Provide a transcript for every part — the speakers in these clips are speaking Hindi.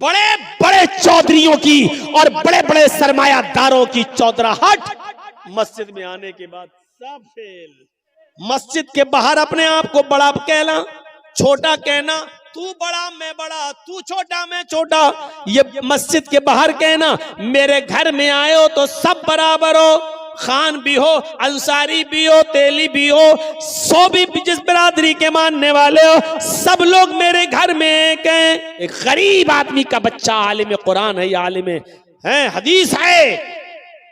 बड़े बड़े चौधरियों की और बड़े बड़े सरमायादारों की चौधराहट मस्जिद में आने के बाद सब फेल। मस्जिद के बाहर अपने आप को बड़ा कहना, छोटा कहना, तू बड़ा मैं बड़ा, तू छोटा मैं छोटा, ये मस्जिद के बाहर कहना। मेरे घर में आए हो तो सब बराबर हो, खान भी हो, अंसारी भी हो, तेली भी हो, सो भी जिस बिरादरी के मानने वाले हो, सब लोग मेरे घर में एक हैं। एक गरीब आदमी का बच्चा आलिम कुरान है या आलिम है हदीस है,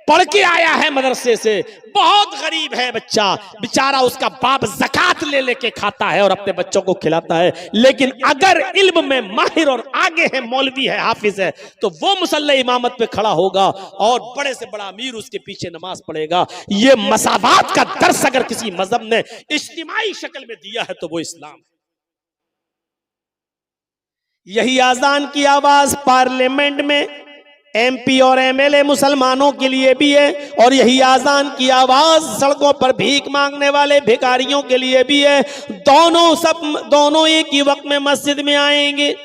पढ़ के आया है मदरसे से, बहुत गरीब है बच्चा बेचारा, उसका बाप ज़कात ले लेके खाता है और अपने बच्चों को खिलाता है। लेकिन अगर इल्म में माहिर और आगे है, मौलवी है, हाफिज है, तो वो मुसल्ले इमामत पे खड़ा होगा और बड़े से बड़ा अमीर उसके पीछे नमाज पढ़ेगा। ये मसावात का दर्स अगर किसी मजहब ने इज्तिमाई शक्ल में दिया है तो वो इस्लाम है। यही आजान की आवाज पार्लियामेंट में एमपी और एमएलए मुसलमानों के लिए भी है, और यही आजान की आवाज सड़कों पर भीख मांगने वाले भिखारियों के लिए भी है। दोनों एक ही वक्त में मस्जिद में आएंगे।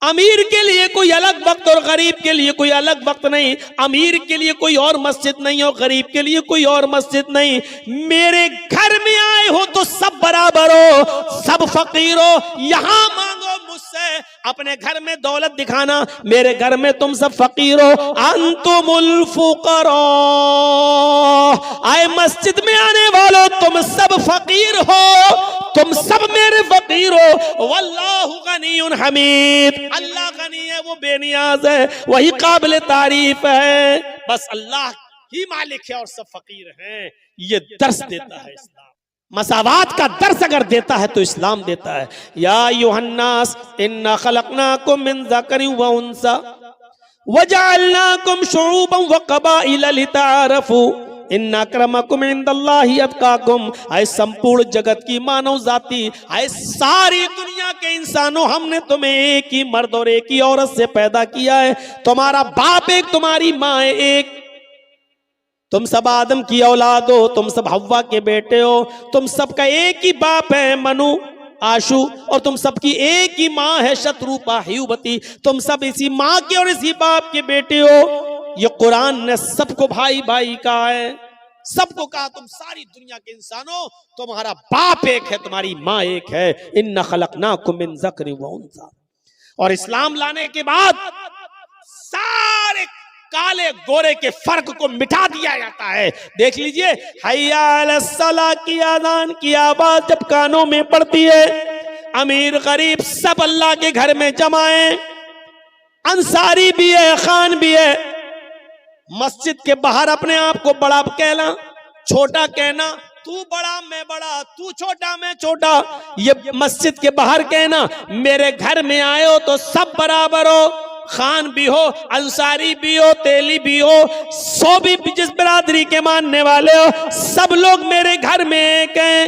अमीर के लिए कोई अलग वक्त और गरीब के लिए कोई अलग वक्त नहीं। अमीर के लिए कोई और मस्जिद नहीं और गरीब के लिए कोई और मस्जिद नहीं। मेरे घर में आए हो तो सब बराबर हो, सब फकीर हो। यहां मांगो मुझसे, अपने घर में दौलत दिखाना, मेरे घर में तुम सब फकीर हो। अंतुमुल फुकरा, आए मस्जिद में आने वालों तुम सब फकीर हो, तुम सब मेरे फकीर हो। वल्लाहु गनियुन हमीद, अल्लाह गनी है, वो बेनियाज है, वही काबिल तारीफ है। बस अल्लाह ही मालिक है और सब फकीर हैं। ये दर्स देता है इस्लाम। मसावात का दर्स अगर देता है तो इस्लाम देता है। या युहन्नास इन्ना खलकनाकुम मिन ज़करिन व उन्सा वजअलनाकुम शुऊबन व क़बाइल लितारफू इन्ना अक्रमकुम इंदल्लाहि अत्काकुम। आए संपूर्ण जगत की मानव जाति, आए सारी दुनिया के इंसानों, हमने तुम्हें एक ही मर्द और एक ही औरत से पैदा किया है। तुम्हारा बाप एक, तुम्हारी माँ एक, तुम सब आदम की औलाद हो, तुम सब हव्वा के बेटे हो, तुम सबका एक ही बाप है मनु आशु, और तुम सबकी एक ही माँ है शत्रुपा हियुबती। तुम सब इसी माँ के और इसी बाप के बेटे हो। ये कुरान ने सबको भाई भाई कहा है, सबको कहा तुम सारी दुनिया के इंसानों, तुम्हारा बाप एक है, तुम्हारी माँ एक है। इन्ना खलकनाकुम मिन ज़करिन व उन्सा। और इस्लाम लाने के बाद सारे काले गोरे के फर्क को मिटा दिया जाता है। देख लीजिए, हय्या अलस सलाह की आज़ान की आवाज जब कानों में पड़ती है, अमीर गरीब सब अल्लाह के घर में जमा है। अंसारी भी है, खान भी है। मस्जिद के बाहर अपने आप को बड़ा कहना, छोटा कहना, तू बड़ा मैं बड़ा, तू छोटा मैं छोटा, ये मस्जिद के बाहर कहना। मेरे घर में आए हो तो सब बराबर हो, खान भी हो, अंसारी भी हो, तेली भी हो, सो भी जिस बिरादरी के मानने वाले हो, सब लोग मेरे घर में एक हैं।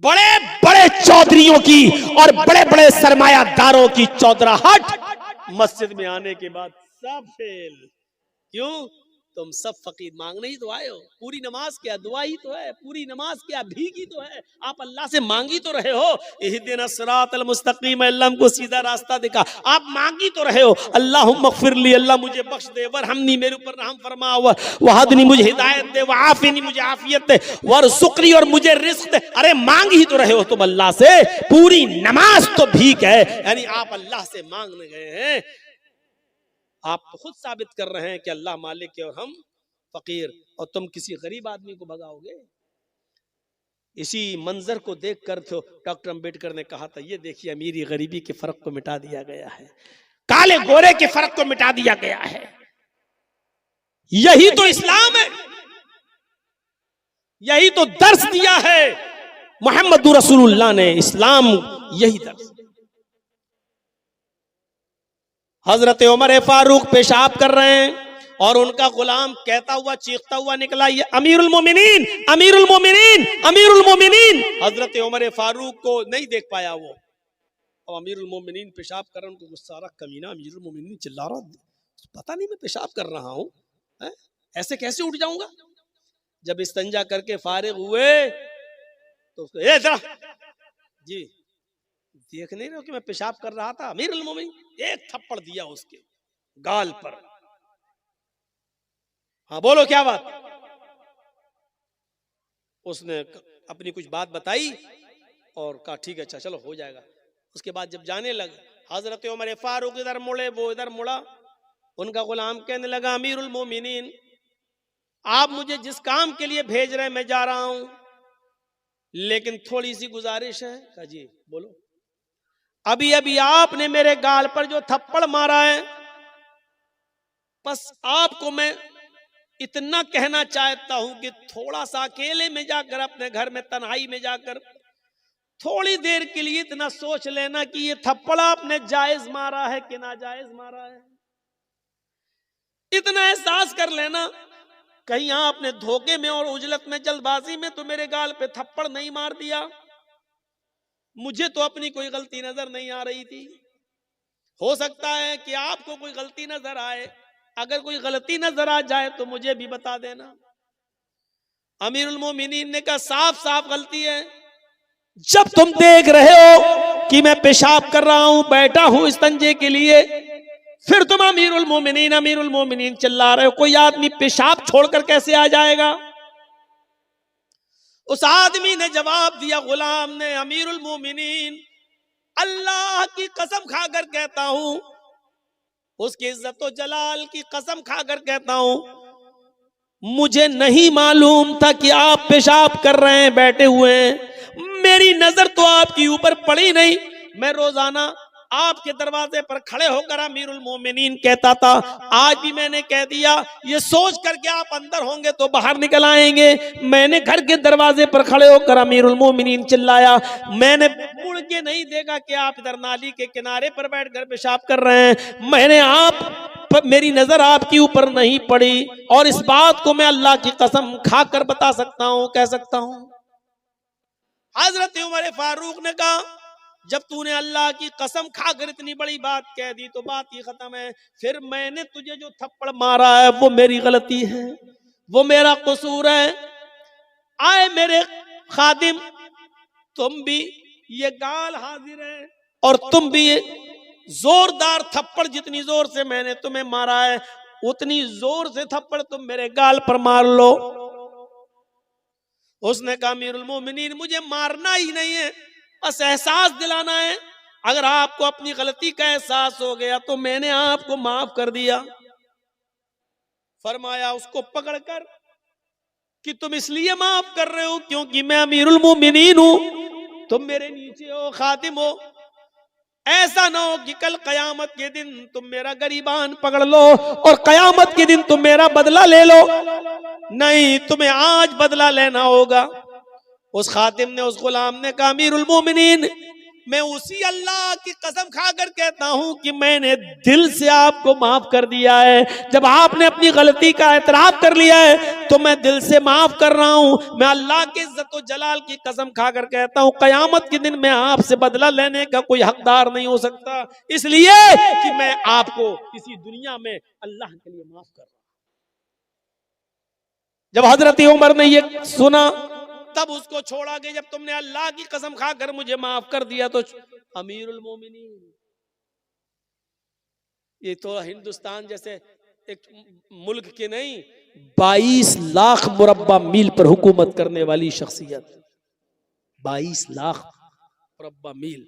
बड़े बड़े चौधरियों की और बड़े बड़े सरमायादारों की चौधराहट मस्जिद में आने के बाद सब फेल। क्यों? तुम सब फकीर मांगने ही तो आए हो। पूरी नमाज क्या दुआ ही तो है, पूरी नमाज क्या भीख ही तो है। आप अल्लाह से मांगी तो रहे हो, इहदिना सिरातल मुस्तकीम, अल्लाह हमको सीधा रास्ता दिखा। आप मांगी तो रहे हो, अल्लाहुम्मा ग़फ़िरली, अल्लाह मुझे बख्श दे, वरहमनी, मेरे ऊपर रहम फरमा, वहदनी, मुझे हिदायत दे, वआफ़िनी, मुझे आफियत दे, वरज़ुक़नी, और मुझे रिज़्क़ दे। अरे मांग ही तो रहे हो तुम अल्लाह से। पूरी नमाज तो भीख है, यानी आप अल्लाह से मांगने गए हैं। आप तो खुद साबित कर रहे हैं कि अल्लाह मालिक है और हम फकीर, और तुम किसी गरीब आदमी को भगाओगे। इसी मंजर को देखकर तो डॉक्टर अंबेडकर ने कहा था, ये देखिए अमीरी गरीबी के फर्क को मिटा दिया गया है, काले गोरे के फर्क को मिटा दिया गया है। यही तो इस्लाम है, यही तो दर्स दिया है मोहम्मद रसूलुल्लाह ने। इस्लाम यही दर्स। हजरत उमर फारूक पेशाब कर रहे हैं और उनका गुलाम कहता हुआ चीखता हुआ निकला, ये अमीरुल मोमिनीन, अमीरुल मोमिनीन, अमीरुल मोमिनीन। हजरत उमर फारूक को नहीं देख पाया वो, और अमीरुल मोमिनीन पेशाब कर रहे, उनको गुस्सा आ रहा, कमीना अमीरुल मोमिनीन चिल्ला रहा, पता नहीं मैं पेशाब कर रहा हूं, ऐसे कैसे उठ जाऊंगा। जब इस्तंजा करके फारिग हुए तो उसको, ए जरा जी देख नहीं रहे हो कि मैं पेशाब कर रहा था? अमीरुल मोमिनीन, एक थप्पड़ दिया उसके गाल पर। हाँ बोलो क्या बात? उसने अपनी कुछ बात बताई और कहा ठीक है अच्छा चलो हो जाएगा। उसके बाद जब जाने लगे, हजरत उमर फारूक इधर मुड़े, वो इधर मुड़ा। उनका गुलाम कहने लगा, अमीरुल मोमिनीन, आप मुझे जिस काम के लिए भेज रहे हैं मैं जा रहा हूं, लेकिन थोड़ी सी गुजारिश है। कहा जी बोलो। अभी अभी आपने मेरे गाल पर जो थप्पड़ मारा है, बस आपको मैं इतना कहना चाहता हूं कि थोड़ा सा अकेले में जाकर, अपने घर में तन्हाई में जाकर थोड़ी देर के लिए इतना सोच लेना कि ये थप्पड़ आपने जायज मारा है कि नाजायज मारा है। इतना एहसास कर लेना, कहीं आपने धोखे में और उजलत में, जल्दबाजी में तो मेरे गाल पे थप्पड़ नहीं मार दिया। मुझे तो अपनी कोई गलती नजर नहीं आ रही थी, हो सकता है कि आपको कोई गलती नजर आए। अगर कोई गलती नजर आ जाए तो मुझे भी बता देना। अमीरुल मोमिनीन ने कहा, साफ साफ गलती है। जब तुम देख रहे हो कि मैं पेशाब कर रहा हूं, बैठा हूं इस्तंजे के लिए, फिर तुम अमीरुल मोमिनीन चिल्ला रहे हो। कोई आदमी पेशाब छोड़कर कैसे आ जाएगा? उस आदमी ने जवाब दिया, गुलाम ने, अमीरुल मोमिनीन, अल्लाह की कसम खाकर कहता हूं, उसकी इज्जत व जलाल की कसम खाकर कहता हूं, मुझे नहीं मालूम था कि आप पेशाब कर रहे हैं बैठे हुए हैं। मेरी नजर तो आपके ऊपर पड़ी नहीं। मैं रोजाना आपके दरवाजे पर खड़े होकर अमीरुल मोमिनीन कहता था। आज भी मैंने कह दिया, ये सोच करके आप अंदर होंगे तो बाहर निकल आएंगे। मैंने घर के दरवाजे पर खड़े होकर अमीरुल मोमिनीन चिल्लाया। मैंने मुड़ के नहीं देखा कि आप इधर नाली के किनारे पर बैठकर पेशाब कर रहे हैं। मैंने मेरी नजर आपके ऊपर नहीं पड़ी, और इस बात को मैं अल्लाह की कसम खाकर बता सकता हूं, कह सकता हूं। हजरत उमर फारूक ने कहा, जब तूने अल्लाह की कसम खाकर इतनी बड़ी बात कह दी तो बात ही खत्म है। फिर मैंने तुझे जो थप्पड़ मारा है वो मेरी गलती है, वो मेरा कसूर है। आए मेरे खादिम, तुम भी ये गाल हाजिर है, और तुम भी ये जोरदार थप्पड़, जितनी जोर से मैंने तुम्हें मारा है उतनी जोर से थप्पड़ तुम मेरे गाल पर मार लो। उसने कहा, अमीरुल मोमिनीन, मुझे मारना ही नहीं है, बस एहसास दिलाना है। अगर आपको अपनी गलती का एहसास हो गया तो मैंने आपको माफ कर दिया। फरमाया उसको पकड़कर कि तुम इसलिए माफ कर रहे हो क्योंकि मैं अमीरुल मोमिनीन हूं, तुम मेरे नीचे हो, खातिम हो। ऐसा ना हो कि कल कयामत के दिन तुम मेरा गरीबान पकड़ लो और कयामत के दिन तुम मेरा बदला ले लो। नहीं, तुम्हें आज बदला लेना होगा। उस खातिम ने, उस गुलाम ने कहा, अमीरुल मोमिनीन, मैं उसी अल्लाह की कसम खाकर कहता हूं कि मैंने दिल से आपको माफ कर दिया है। जब आपने अपनी गलती का एतराफ कर लिया है तो मैं दिल से माफ कर रहा हूं। मैं अल्लाह के इज्जत व जलाल की कसम खाकर कहता हूं, कयामत के दिन मैं आपसे बदला लेने का कोई हकदार नहीं हो सकता, इसलिए कि मैं आपको किसी दुनिया में अल्लाह के लिए माफ कर रहा हूं। जब हजरत उमर ने ये सुना तब उसको छोड़ा कि जब तुमने अल्लाह की कसम खाकर मुझे माफ कर दिया तो अमीरुल मोमिनीन। ये तो हिंदुस्तान जैसे एक मुल्क के नहीं, 22 लाख मुरब्बा मील पर हुकूमत करने वाली शख्सियत, 22 लाख मुरब्बा मील।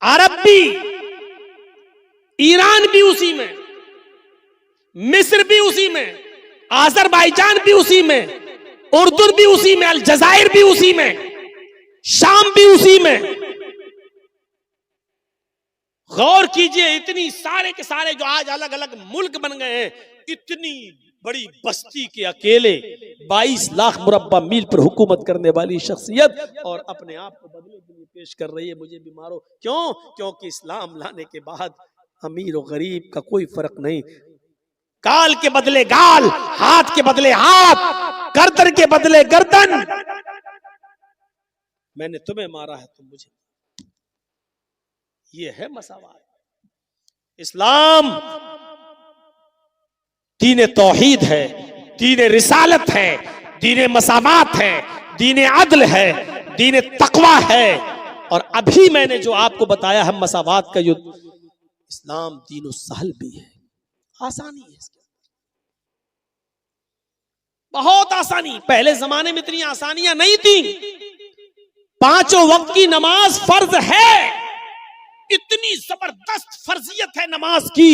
अरब भी, ईरान भी उसी में, मिस्र भी उसी में, आजरबाईजान भी उसी में, उर्दू भी उसी में, अलजायर भी उसी में, शाम भी उसी में। गौर कीजिए, इतनी सारे के सारे जो आज अलग अलग मुल्क बन गए हैं, इतनी बड़ी बस्ती के अकेले 22 लाख मुरब्बा मील पर हुकूमत करने वाली शख्सियत, और अपने आप को बदले के लिए पेश कर रही है, मुझे भी मारो। क्यों? क्योंकि इस्लाम लाने के बाद अमीर और गरीब का कोई फर्क नहीं। गाल के बदले गाल, हाथ के बदले हाथ, गर्दन के बदले गर्दन। मैंने तुम्हें मारा है, तुम मुझे। ये है मसावात। इस्लाम दीन तौहीद है, दीन रिसालत है, दीन मसावात है, दीन अदल है, दीन तकवा है। और अभी मैंने जो आपको बताया है मसावात का युद्ध, इस्लाम दीन सहल भी है, आसानी है इसके, बहुत आसानी। पहले जमाने में इतनी आसानियां नहीं थी। 5 वक्त की नमाज फर्ज है, इतनी जबरदस्त फर्जियत है नमाज की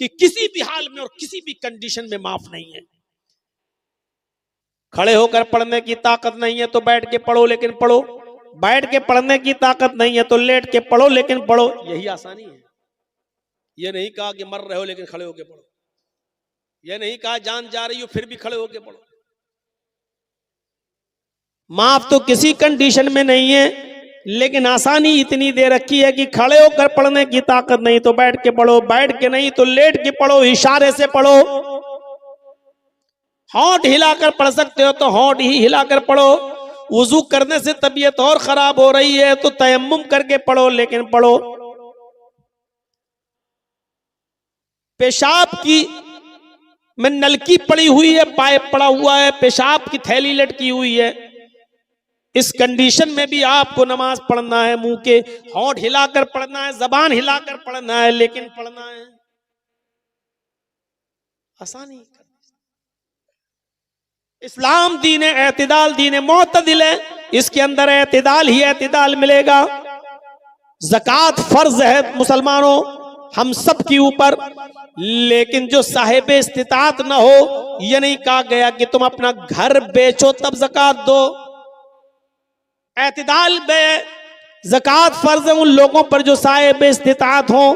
कि किसी भी हाल में और किसी भी कंडीशन में माफ नहीं है। खड़े होकर पढ़ने की ताकत नहीं है तो बैठ के पढ़ो लेकिन पढ़ो, बैठ के पढ़ने की ताकत नहीं है तो लेट के पढ़ो लेकिन पढ़ो, यही आसानी है। यह नहीं कहा कि मर रहे हो लेकिन खड़े होकर पढ़ो, यह नहीं कहा जान जा रही हो फिर भी खड़े होकर पढ़ो। माफ तो किसी कंडीशन में नहीं है, लेकिन आसानी इतनी दे रखी है कि खड़े होकर पढ़ने की ताकत नहीं तो बैठ के पढ़ो, बैठ के नहीं तो लेट के पढ़ो, इशारे से पढ़ो। होंठ हिलाकर पढ़ सकते हो तो होंठ ही हिलाकर पढ़ो। वुजू करने से तबीयत और खराब हो रही है तो तयम्मुम करके पढ़ो लेकिन पढ़ो। पेशाब की में नलकी पड़ी हुई है, पाइप पड़ा हुआ है, पेशाब की थैली लटकी हुई है, इस कंडीशन में भी आपको नमाज पढ़ना है। मुंह के होंठ हिलाकर पढ़ना है, जबान हिलाकर पढ़ना है, लेकिन पढ़ना है। आसानी। इस्लाम दीन एतदाल, दीन मोतदिल है, इसके अंदर एतदाल ही एतदाल मिलेगा। ज़कात फर्ज है मुसलमानों हम सब के ऊपर, लेकिन जो साहिब इस्तिताअत न हो, यह नहीं कहा गया कि तुम अपना घर बेचो तब ज़कात दो। एतदाल में ज़कात फर्ज है उन लोगों पर जो साहिब इस्तिताअत हो।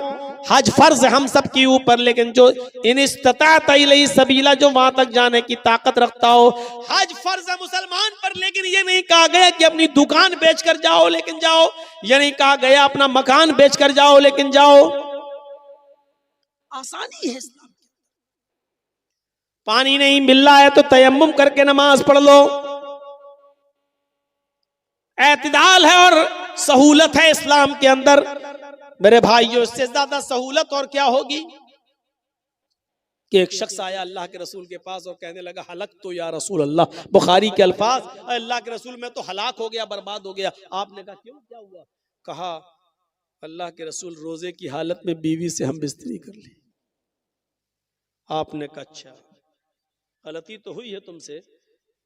हज फर्ज है हम सब के ऊपर, लेकिन जो इन इस्तिताअत इलैहि सबीला, जो वहां तक जाने की ताकत रखता हो। हज फर्ज है मुसलमान पर, लेकिन ये नहीं कहा गया कि अपनी दुकान बेचकर जाओ लेकिन जाओ, ये नहीं कहा गया अपना मकान बेचकर जाओ लेकिन जाओ। आसानी है इस्लाम। पानी नहीं मिल रहा है तो तयम्मुम करके नमाज पढ़ लो। एतदाल है और सहूलत है इस्लाम के अंदर। मेरे भाइयों, इससे ज्यादा सहूलत और क्या होगी कि एक शख्स आया अल्लाह के रसूल के पास और कहने लगा हलक तो या रसूल अल्लाह, बुखारी के अल्फाज, अल्लाह के रसूल मैं तो हलाक हो गया, बर्बाद हो गया। आपने कहा क्यों, क्या हुआ? कहा अल्लाह के रसूल रोजे की हालत में बीवी से हम बिस्तरी कर ली। आपने कहा अच्छा, गलती तो हुई है तुमसे,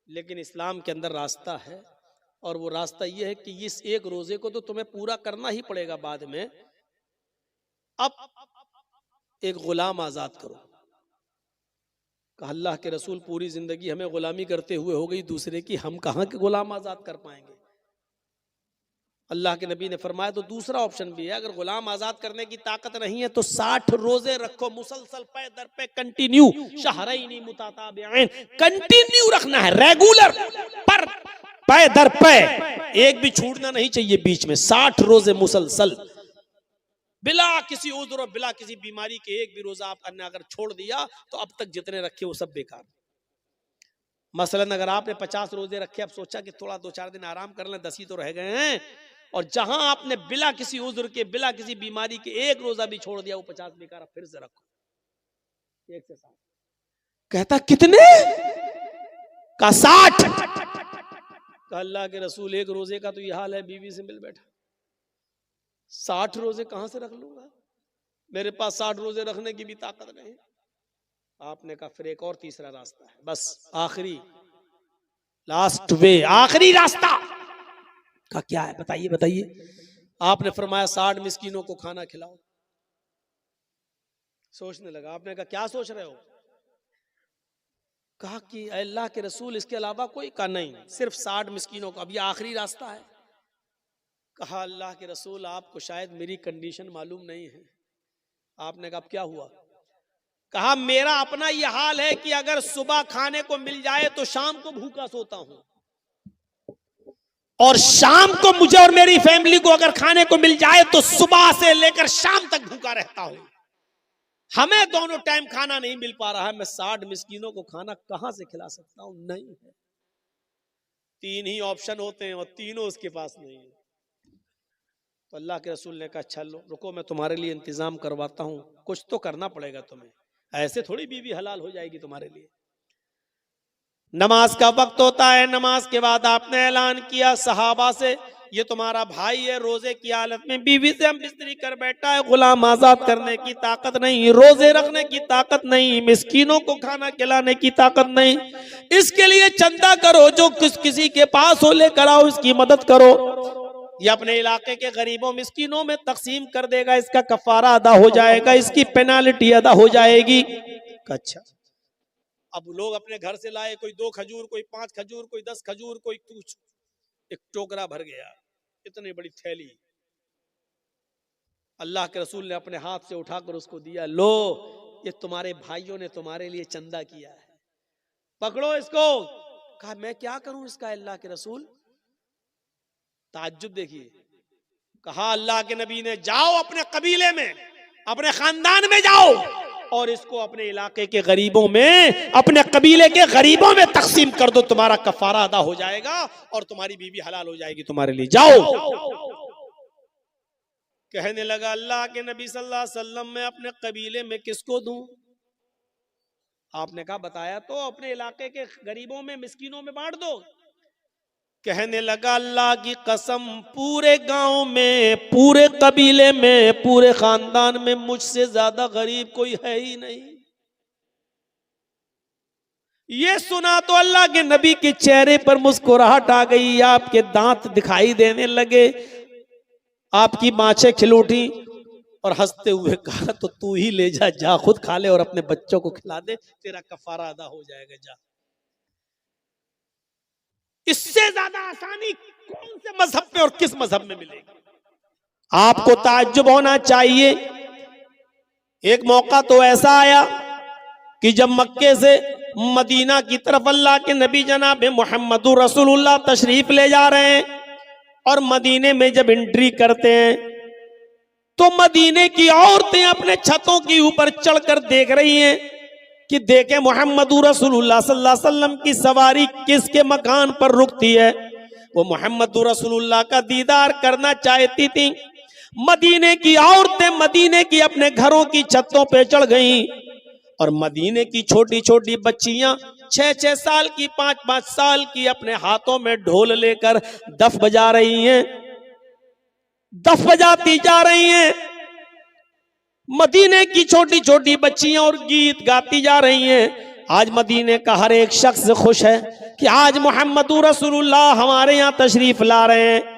लेकिन इस्लाम के अंदर रास्ता है, और वो रास्ता ये है कि इस एक रोजे को तो तुम्हें पूरा करना ही पड़ेगा बाद में। अब एक गुलाम आजाद करो। कहा अल्लाह के रसूल पूरी जिंदगी हमें गुलामी करते हुए हो गई दूसरे की, हम कहां के गुलाम आजाद कर पाएंगे। अल्लाह के नबी ने फरमाया तो दूसरा ऑप्शन भी है, अगर गुलाम आजाद करने की ताकत नहीं है तो 60 रोजे रखो मुसलसल पे दर पे, कंटिन्यू, शहरैनी मुताताबिऐन, कंटिन्यू रखना है, रेगुलर पर पे दर पे, एक भी छूटना नहीं चाहिए बीच में। 60 रोजे मुसलसल बिला किसी उज़्र और बिला किसी बीमारी के, एक भी रोजा आपने अगर छोड़ दिया तो अब तक जितने रखे वो सब बेकार। मसलन अगर आपने 50 रोजे रखे, अब सोचा कि थोड़ा 2-4 दिन आराम कर लें, 10 ही तो रह गए हैं, और जहां आपने बिला किसी उज़्र के, बिला किसी बीमारी के एक रोजा भी छोड़ दिया, वो 50 बेकार। फिर से रखो, 1 से 7। कहता कितने? का 60। कहा अल्लाह के रसूल एक रोजे का तो ये हाल है, बीवी से मिल बैठा, 60 रोजे कहां से रख लूंगा, मेरे पास 60 रोजे रखने की भी ताकत नहीं। आपने कहा फिर एक और तीसरा रास्ता है, बस आखिरी, लास्ट वे, आखिरी रास्ता। कहा क्या है, बताइए बताइए। आपने फरमाया 60 मिस्कीनों को खाना खिलाओ। सोचने लगा। आपने कहा क्या सोच रहे हो? कहा कि अल्लाह के रसूल इसके अलावा कोई? कहा नहीं, सिर्फ 60 मिस्कीनों को, अब ये आखिरी रास्ता है। कहा अल्लाह के रसूल आपको शायद मेरी कंडीशन मालूम नहीं है। आपने कहा क्या हुआ? कहा मेरा अपना यह हाल है कि अगर सुबह खाने को मिल जाए तो शाम को भूखा सोता हूं, और शाम को मुझे और मेरी फैमिली को अगर खाने को मिल जाए तो सुबह से लेकर शाम तक भूखा रहता हूं। हमें दोनों टाइम खाना नहीं मिल पा रहा है, मैं 60 मिस्कीनों को खाना कहां से खिला सकता हूं? नहीं है। 3 ही ऑप्शन होते हैं और तीनों उसके पास नहीं है। तो अल्लाह के रसूल ने कहा चलो रुको, मैं तुम्हारे लिए इंतजाम करवाता हूं, कुछ तो करना पड़ेगा तुम्हें, ऐसे थोड़ी बीवी हलाल हो जाएगी तुम्हारे लिए। नमाज का वक्त होता है, नमाज के बाद आपने ऐलान किया सहाबा से, ये तुम्हारा भाई है, रोजे की हालत में बीवी से हम बिस्तरी कर बैठा है, गुलाम आजाद करने की ताकत नहीं, रोजे रखने की ताकत नहीं, मिस्कीनों को खाना खिलाने की ताकत नहीं, इसके लिए चंदा करो, जो किसी के पास हो लेकर आओ, इसकी मदद करो, ये अपने इलाके के गरीबों मिस्कीनों में तकसीम कर देगा, इसका कफारा अदा हो जाएगा, इसकी पेनाल्टी अदा हो जाएगी। अच्छा, अब लोग अपने घर से लाए, कोई 2 खजूर, कोई 5 खजूर, कोई 10 खजूर, कोई कुछ, एक टोकरा भर गया, इतनी बड़ी थैली, अल्लाह के रसूल ने अपने हाथ से उठाकर उसको दिया, लो ये तुम्हारे भाइयों ने तुम्हारे लिए चंदा किया है, पकड़ो इसको। कहा मैं क्या करूं इसका अल्लाह के रसूल? ताज्जुब देखिए, कहा अल्लाह के नबी ने जाओ अपने कबीले में, अपने खानदान में जाओ और इसको अपने इलाके के गरीबों में, अपने कबीले के गरीबों में तकसीम कर दो, तुम्हारा कफारा अदा हो जाएगा और तुम्हारी बीवी हलाल हो जाएगी तुम्हारे लिए, जाओ। कहने लगा अल्लाह के नबी सल्लल्लाहु अलैहि वसल्लम मैं अपने कबीले में किसको दूं? आपने कहा बताया तो, अपने इलाके के गरीबों में, मिस्कीनों में बांट दो। कहने लगा अल्लाह की कसम, पूरे गांव में, पूरे कबीले में, पूरे खानदान में मुझसे ज्यादा गरीब कोई है ही नहीं। ये सुना तो अल्लाह के नबी के चेहरे पर मुस्कुराहट आ गई, आपके दांत दिखाई देने लगे, आपकी बाँछें खिल उठी और हंसते हुए कहा तो तू ही ले जा, जा खुद खा ले और अपने बच्चों को खिला दे, तेरा कफारा अदा हो जाएगा, जा। इससे ज्यादा आसानी कौन से मजहब पे और किस मजहब में मिलेगी? आपको ताज्जुब होना चाहिए। एक मौका तो ऐसा आया कि जब मक्के से मदीना की तरफ अल्लाह के नबी जनाब मुहम्मदुर रसूलुल्लाह तशरीफ ले जा रहे हैं और मदीने में जब एंट्री करते हैं तो मदीने की औरतें अपने छतों के ऊपर चढ़कर देख रही हैं कि देखे मुहम्मदुर रसूलुल्लाह सल्लल्लाहु अलैहि वसल्लम की सवारी किसके मकान पर रुकती है। वो मुहम्मदुर रसूलुल्लाह का दीदार करना चाहती थी। मदीने की औरतें मदीने की अपने घरों की छतों पे चढ़ गईं और मदीने की छोटी छोटी बच्चियां 6-6 साल की, 5-5 साल की अपने हाथों में ढोल लेकर दफ बजा रही हैं, दफ बजाती जा रही हैं। मदीने की छोटी छोटी बच्चियां और गीत गाती जा रही हैं। आज मदीने का हर एक शख्स खुश है कि आज मुहम्मदुर रसूलुल्लाह हमारे यहाँ तशरीफ ला रहे हैं।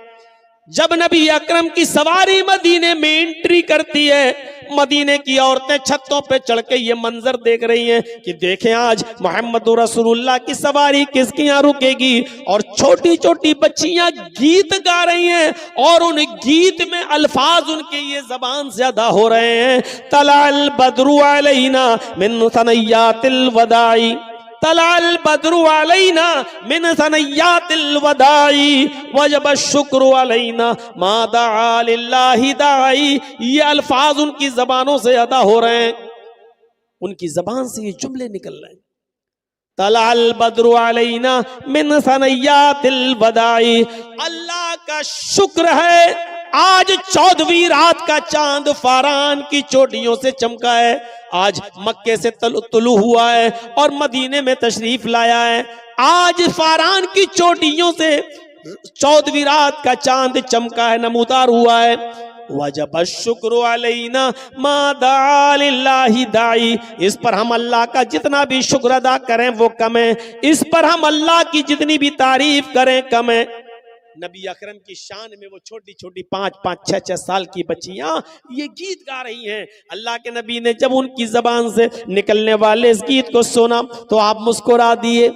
जब नबी अकरम की सवारी मदीने में एंट्री करती है, मदीने की औरतें छतों पे चढ़ के ये मंजर देख रही हैं कि देखें आज मोहम्मदुर रसूलुल्लाह की सवारी किसके यहाँ रुकेगी। और छोटी छोटी बच्चियां गीत गा रही हैं और उन गीत में अल्फाज उनके ये जबान से अदा हो रहे हैं, तलाल बदरु अलैना मिन सनय्यातिल वदाई, तलाल बदरु अलैना मिन सनय्यातिल वदाई वजब शुक्र अलैना मा दआ लिल्लाहि दाई। ये अल्फाज उनकी जबानों से अदा हो रहे हैं, उनकी जबान से ये जुमले निकल रहे हैं, तलाल बदरु अलैना मिन सनय्यातिल वदाई। अल्लाह का शुक्र है आज 14वीं रात का चांद फारान की चोटियों से चमका है। आज मक्के से तुलू हुआ है और मदीने में तशरीफ लाया है। आज फारान की चोटियों से 14वीं रात का चांद चमका है, नमूदार हुआ है। वजब शुक्र अलैना मा दआ लिल्लाहि दाई। इस पर हम अल्लाह का जितना भी शुक्र अदा करें वो कम है, इस पर हम अल्लाह की जितनी भी तारीफ करें कम है। नबी अकरम की शान में वो छोटी छोटी 5-5, 6-6 साल की बच्चियां ये गीत गा रही हैं। अल्लाह के नबी ने जब उनकी जबान से निकलने वाले इस गीत को सुना तो आप मुस्कुरा दिए।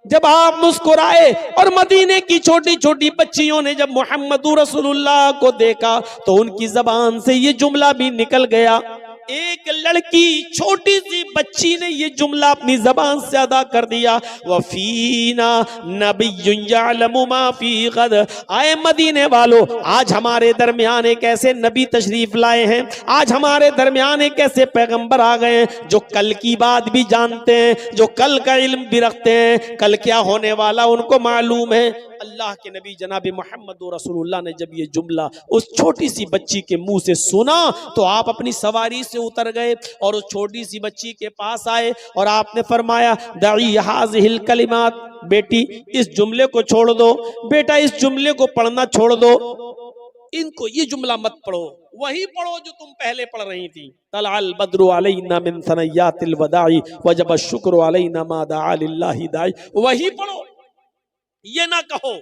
जब आप मुस्कुराए और मदीने की छोटी छोटी बच्चियों ने जब मुहम्मदुर रसूलुल्लाह को देखा तो उनकी जबान से ये जुमला भी निकल गया। एक लड़की छोटी सी बच्ची ने ये जुमला अपनी जबान से अदा कर दिया, वफीना नबियुन यअलमु मा फी गद। आए मदीने वालों, आज हमारे दरमियान एक ऐसे नबी तशरीफ लाए हैं, आज हमारे दरमियान एक ऐसे पैगंबर आ गए हैं जो कल की बात भी जानते हैं, जो कल का इल्म भी रखते हैं, कल क्या होने वाला उनको मालूम है। अल्लाह के नबी जनाब मोहम्मद रसूलुल्लाह ने जब ये जुमला उस छोटी सी बच्ची के मुंह से सुना तो आप अपनी सवारी से उतर गए और उस छोटी सी बच्ची के पास आए और आपने फरमाया दई हाज़िहिल कलिमात, बेटी इस जुमले को छोड़ दो, बेटा इस जुमले को पढ़ना छोड़ दो, इनको ये जुमला मत पढ़ो, वही पढ़ो जो तुम पहले पढ़ रही थी। तलअल बद्रु अलैना मिन सनयातिल वदाई वजब शुक्र अलैना मा दआ लिल्लाहि दाई, वही पढ़ो, ये ना कहो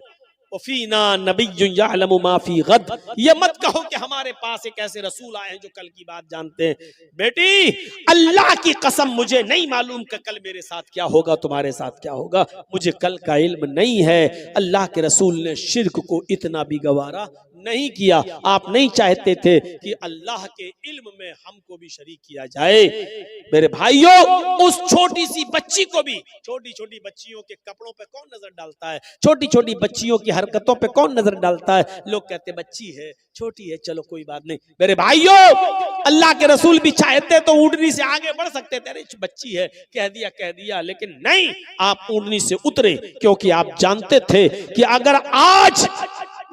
वफीना नबिय्युन यअलमु मा फी गद, ये मत कहो कि हमारे पास एक ऐसे रसूल आए हैं जो कल की बात जानते हैं। बेटी अल्लाह की कसम मुझे नहीं मालूम कि कल मेरे साथ क्या होगा, तुम्हारे साथ क्या होगा, मुझे कल का इल्म नहीं है। अल्लाह के रसूल ने शिर्क को इतना भी गवारा नहीं किया। आप नहीं चाहते थे कि अल्लाह के इल्म में हमको भी शरीक किया जाए। मेरे भाइयों, उस छोटी सी बच्ची को भी, छोटी छोटी बच्चियों के कपड़ों पे कौन नजर डालता है, छोटी छोटी बच्चियों की हरकतों पे कौन नजर डालता है? लोग कहते बच्ची है, छोटी है, चलो कोई बात नहीं। मेरे भाइयों, अल्लाह के रसूल भी चाहते तो ऊँटनी से आगे बढ़ सकते थे, अरे बच्ची है कह दिया, लेकिन नहीं, आप ऊँटनी से उतरे क्योंकि आप जानते थे कि अगर आज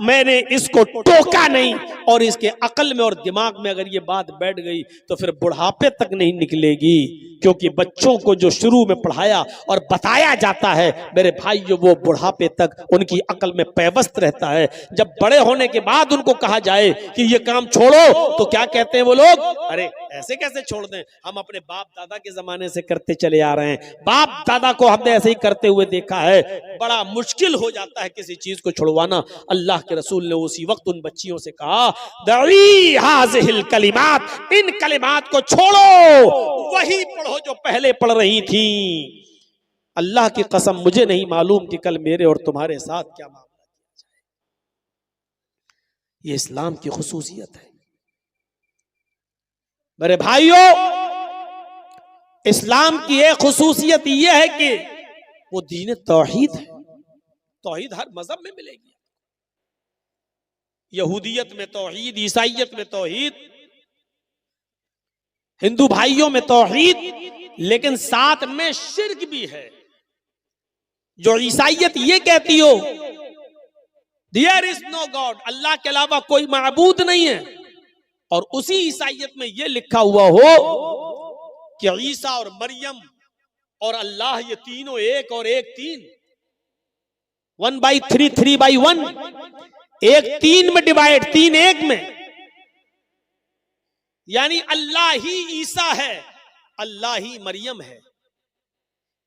मैंने इसको टोका नहीं और इसके अकल में और दिमाग में अगर ये बात बैठ गई तो फिर बुढ़ापे तक नहीं निकलेगी। क्योंकि बच्चों को जो शुरू में पढ़ाया और बताया जाता है मेरे भाइयों, वो बुढ़ापे तक उनकी अकल में पैवस्त रहता है। जब बड़े होने के बाद उनको कहा जाए कि ये काम छोड़ो तो क्या कहते हैं वो लोग, अरे ऐसे कैसे छोड़ दें, हम अपने बाप दादा के जमाने से करते चले आ रहे हैं, बाप दादा को हमने ऐसे ही करते हुए देखा है। बड़ा मुश्किल हो जाता है किसी चीज को छुड़वाना। अल्लाह के रसूल ने उसी वक्त उन बच्चियों से कहा दई हाज़िहिल कलिमात, इन कलिमात को छोड़ो, वही पढ़ो जो पहले पढ़ रही थी। अल्लाह की कसम मुझे नहीं मालूम कि कल मेरे और तुम्हारे साथ क्या मामला किया जाए। ये इस्लाम की खुसूसियत है मेरे भाइयों। इस्लाम की एक खुसूसियत यह है कि वो दीन तौहीद है। तौहीद हर मजहब में मिलेगी, यहूदियत में तौहीद, ईसाइयत में तौहीद, हिंदू भाइयों में तौहीद, लेकिन साथ में शिर्क भी है। जो ईसाइयत ये कहती हो देयर इज नो गॉड, अल्लाह के अलावा कोई माबूद नहीं है, और उसी ईसाइयत में ये लिखा हुआ हो कि ईसा और मरियम और अल्लाह ये तीनों एक और एक तीन, 1/3 3/1, एक 3 में डिवाइड, 3 1 में, यानी अल्लाह ही ईसा है, अल्लाह ही मरियम है,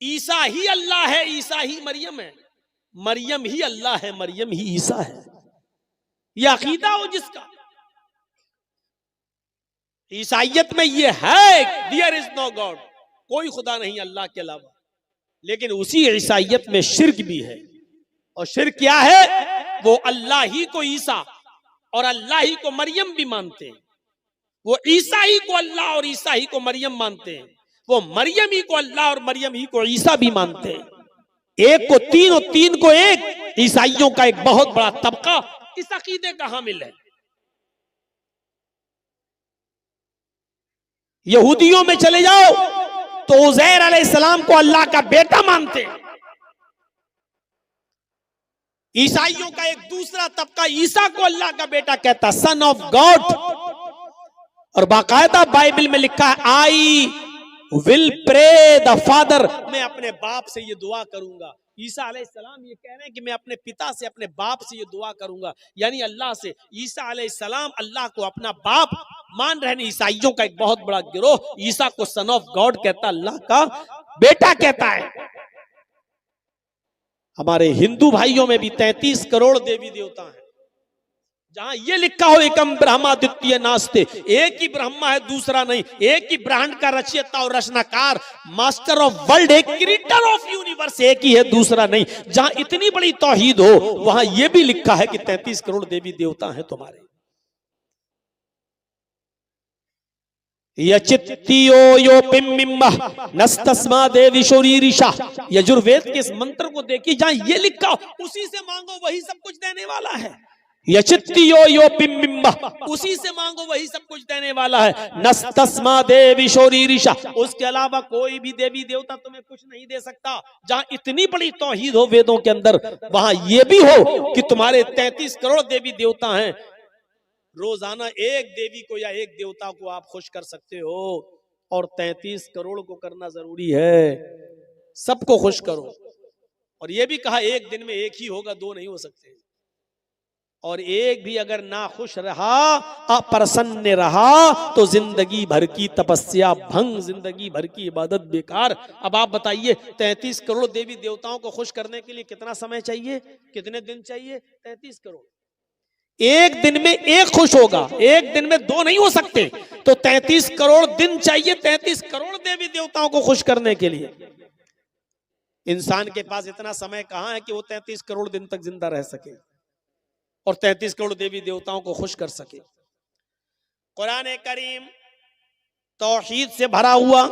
ईसा ही अल्लाह है, ईसा ही मरियम है, मरियम ही अल्लाह है, मरियम ही ईसा है। यह अकीदा हो जिसका, ईसाइयत में यह है देयर इज नो गॉड, कोई खुदा नहीं अल्लाह के अलावा, लेकिन उसी ईसाइयत में शिर्क भी है। और शिर्क क्या है? वो अल्लाह ही को ईसा और अल्लाह ही को मरियम भी मानते हैं, वो ईसा ही को अल्लाह और ईसा ही को मरियम मानते हैं, वो मरियम ही को अल्लाह और मरियम ही को ईसा भी मानते हैं। एक को 3 और 3 को 1, ईसाइयों का एक बहुत बड़ा तबका इस अकीदे का हामिल है। यहूदियों में चले जाओ तो उज़ैर अलैहिस्सलाम को अल्लाह का बेटा मानते हैं। ईसाइयों का एक दूसरा तबका ईसा को अल्लाह का बेटा कहता, सन ऑफ गॉड, और बाकायदा बाइबल में लिखा है I will pray the father, मैं अपने बाप से ये दुआ करूंगा। ईसा अलैहिस्सलाम ये कह रहे हैं कि मैं अपने पिता से, अपने बाप से ये दुआ करूंगा, यानी अल्लाह से। ईसा अलैहिस्सलाम अल्लाह को अपना बाप मान रहे हैं। ईसाइयों का एक बहुत बड़ा गिरोह ईसा को सन ऑफ गॉड कहता, अल्लाह का बेटा कहता है। हमारे हिंदू भाइयों में भी 33 करोड़ देवी देवता हैं, जहां ये लिखा हो एकम ब्रह्मा द्वितीय नास्ते, एक ही ब्रह्मा है दूसरा नहीं, एक ही ब्रह्मांड का रचयिता और रचनाकार, मास्टर ऑफ वर्ल्ड, एक क्रिएटर ऑफ यूनिवर्स एक ही है दूसरा नहीं। जहां इतनी बड़ी तौहीद हो वहां ये भी लिखा है कि 33 करोड़ देवी देवता हैं तुम्हारे। यचित्तियो यो पिम्बिम्बा नस्तस्मा देवी शोरीरिशा, यजुर्वेद के इस मंत्र को देखिए, जहां ये लिखा हो उसी से मांगो, वही सब कुछ देने वाला है। यचित्तियो यो बिम्बिम्बा, उसी से मांगो वही सब कुछ देने वाला है। नस्तस्मा देवी शोरीरिशा, उसके अलावा कोई भी देवी देवता तुम्हें कुछ नहीं दे सकता। जहां इतनी बड़ी तौहीद हो वेदों के अंदर, वहां यह भी हो कि तुम्हारे 33 करोड़ देवी देवता हैं, रोजाना एक देवी को या एक देवता को आप खुश कर सकते हो, और 33 करोड़ को करना जरूरी है। सबको खुश करो। और यह भी कहा एक दिन में एक ही होगा, दो नहीं हो सकते। और एक भी अगर ना खुश रहा, अप्रसन्न रहा, तो जिंदगी भर की तपस्या भंग, जिंदगी भर की इबादत बेकार। अब आप बताइए 33 करोड़ देवी देवताओं को खुश करने के लिए कितना समय चाहिए, कितने दिन चाहिए? 33 करोड़। एक दिन में एक खुश होगा, एक दिन में दो नहीं हो सकते, तो 33 करोड़ दिन चाहिए 33 करोड़ देवी देवताओं को खुश करने के लिए। इंसान के पास इतना समय कहां है कि वो 33 करोड़ दिन तक जिंदा रह सके और 33 करोड़ देवी देवताओं को खुश कर सके। कुरान करीम तौहीद से भरा हुआ,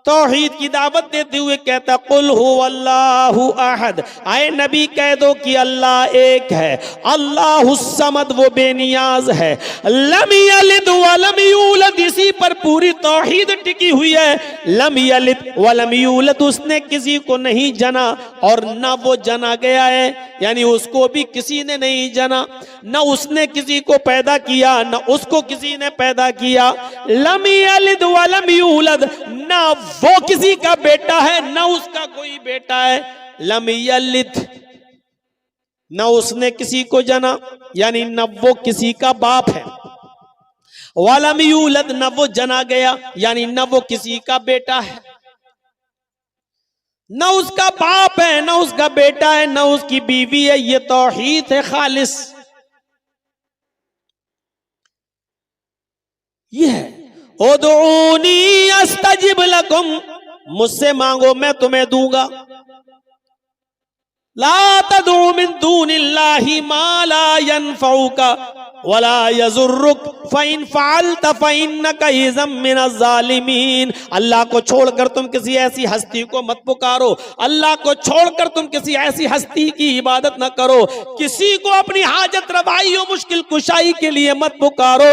तौहीद की दावत देते हुए कहता कुल हुवल्लाहु अहद, आए नबी कह दो कि अल्लाह एक है, अल्लाहुस समद, वो बेनियाज है, लम यलिद वलम यूलद, इसी पर पूरी तौहीद टिकी हुई है। लम यलिद वलम यूलद, उसने किसी को नहीं जना और न वो जना गया है, यानी उसको भी किसी ने नहीं जना, न उसने किसी को पैदा किया, न उसको किसी ने पैदा किया। लम यलिद वलम यूलद, न वो किसी का बेटा है न उसका कोई बेटा है। लम यलिद, न उसने किसी को जना, यानी न वो किसी का बाप है। वलम यूलद, न वो जना गया, यानी न वो किसी का बेटा है, न उसका बाप है, न उसका बेटा है, न उसकी बीवी है। ये तौहीद है खालिस। ये है उदऊनी अस्तजिब लकुम, मुझसे मांगो मैं तुम्हें दूंगा। ला तदऊ मिन दूनिल्लाहि मा ला यनफउका वला यजुर्रुक फइन फअलत फइन्नका इज़म मिनज़ ज़ालिमीन। अल्लाह को छोड़कर तुम किसी ऐसी हस्ती को मत पुकारो, अल्लाह को छोड़कर तुम किसी ऐसी हस्ती की इबादत न करो, किसी को अपनी हाजत रवाई और मुश्किल कुशाई के लिए मत पुकारो।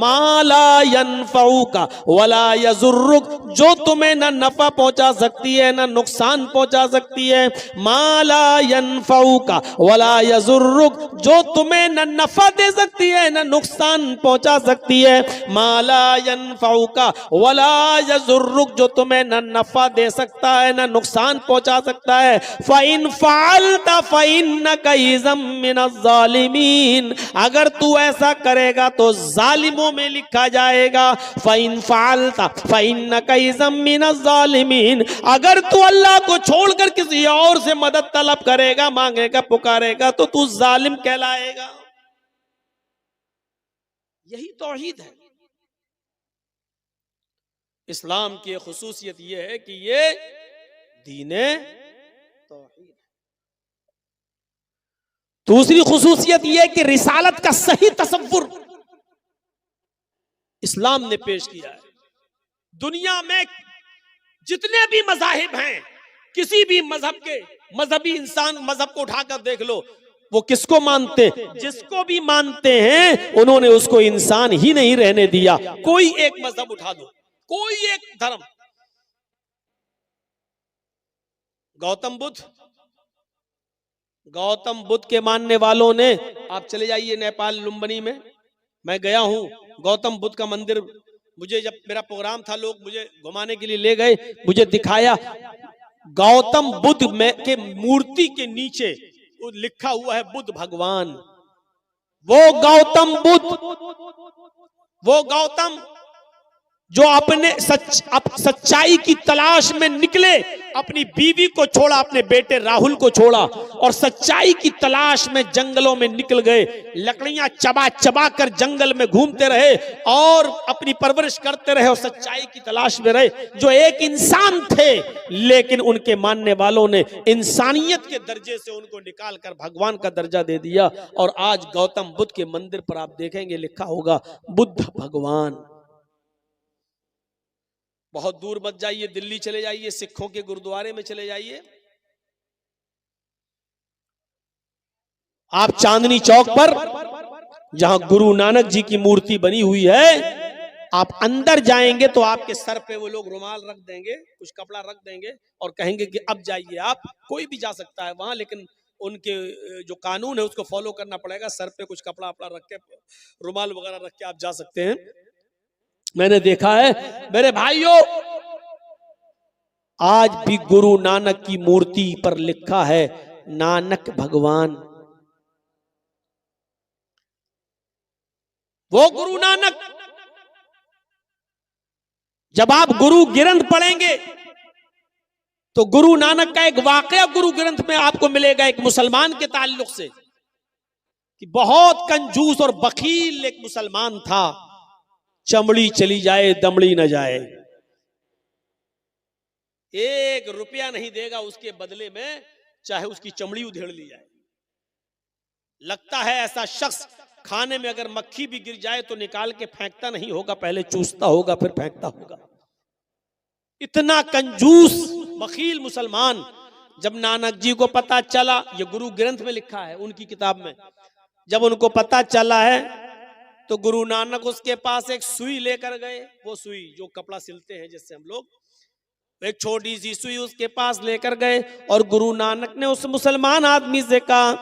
मा ला यनफउका वला यजुर्रुक, जो तुम्हें न नफा पहुंचा सकती है न नुकसान पहुंचा सकती है। मा ला यनफउका वला यजुर्रुक, जो तुम्हें न नफा दे सकती है न नुकसान पहुंचा सकती है। माला यनफउका वला यजुर्रुक, जो तुम्हें न नफा दे सकता है न नुकसान पहुंचा सकता है। फ़इन फ़अलता फ़इन्नका इज़म मिनज़ ज़ालिमीन, अगर तू ऐसा करेगा तो जालिमों में लिखा जाएगा। फ़इन फ़अलता फ़इन्नका इज़म मिनज़ ज़ालिमीन, अगर तू अल्लाह को छोड़कर किसी और से मदद तलब करेगा, मांगेगा, पुकारेगा, तो तू जालिम कहलाएगा। यही तौहीद है। इस्लाम की खुसूसियत यह है कि ये दीने तौहीद है। दूसरी खुसूसियत यह है कि रिसालत का सही तसव्वुर इस्लाम ने पेश किया है। दुनिया में जितने भी मज़ाहिब हैं, किसी भी मजहब के मजहबी इंसान मजहब को उठाकर देख लो, वो किसको मानते, जिसको भी मानते हैं उन्होंने उसको इंसान ही नहीं रहने दिया। कोई एक मजहब उठा दो, कोई एक धर्म, गौतम बुद्ध के मानने वालों ने, आप चले जाइए नेपाल लुम्बिनी में, मैं गया हूं, गौतम बुद्ध का मंदिर, मुझे जब मेरा प्रोग्राम था लोग मुझे घुमाने के लिए ले गए, मुझे दिखाया गौतम बुद्ध में के मूर्ति के नीचे लिखा हुआ है बुद्ध भगवान। वो गौतम जो अपने सच्चाई की तलाश में निकले, अपनी बीवी को छोड़ा, अपने बेटे राहुल को छोड़ा और सच्चाई की तलाश में जंगलों में निकल गए, लकड़ियां चबा चबा कर जंगल में घूमते रहे और अपनी परवरिश करते रहे और सच्चाई की तलाश में रहे। जो एक इंसान थे, लेकिन उनके मानने वालों ने इंसानियत के दर्जे से उनको निकाल कर भगवान का दर्जा दे दिया। और आज गौतम बुद्ध के मंदिर पर आप देखेंगे लिखा होगा बुद्ध भगवान। बहुत दूर मत जाइए, दिल्ली चले जाइए, सिखों के गुरुद्वारे में चले जाइए, आप चांदनी चौक पर जहां गुरु नानक जी की मूर्ति बनी हुई है, आप अंदर जाएंगे तो आपके सर पे वो लोग रुमाल रख देंगे, कुछ कपड़ा रख देंगे और कहेंगे कि अब जाइए आप। कोई भी जा सकता है वहां, लेकिन उनके जो कानून है उसको फॉलो करना पड़ेगा। सर पे कुछ कपड़ा अपड़ा रख के, रुमाल वगैरह रख के आप जा सकते हैं। मैंने देखा है मेरे भाइयों, आज भी गुरु नानक की मूर्ति पर लिखा है नानक भगवान। वो गुरु नानक, जब आप गुरु ग्रंथ पढ़ेंगे तो गुरु नानक का एक वाकया गुरु ग्रंथ में आपको मिलेगा, एक मुसलमान के ताल्लुक से, कि बहुत कंजूस और बखील एक मुसलमान था। चमड़ी चली जाए दमड़ी न जाए, 1 रुपया नहीं देगा उसके बदले में, चाहे उसकी चमड़ी उधेड़ ली जाए। लगता है ऐसा शख्स खाने में अगर मक्खी भी गिर जाए तो निकाल के फेंकता नहीं होगा, पहले चूसता होगा फिर फेंकता होगा। इतना कंजूस बखील मुसलमान। जब नानक जी को पता चला, ये गुरु ग्रंथ में लिखा है उनकी किताब में, जब उनको पता चला है तो गुरु नानक उसके पास एक सुई लेकर गए। वो सुई जो कपड़ा सिलते हैं जिससे हम लोग, एक छोटी सी सुई उसके पास लेकर गए और गुरु नानक ने उस मुसलमान आदमी से कहा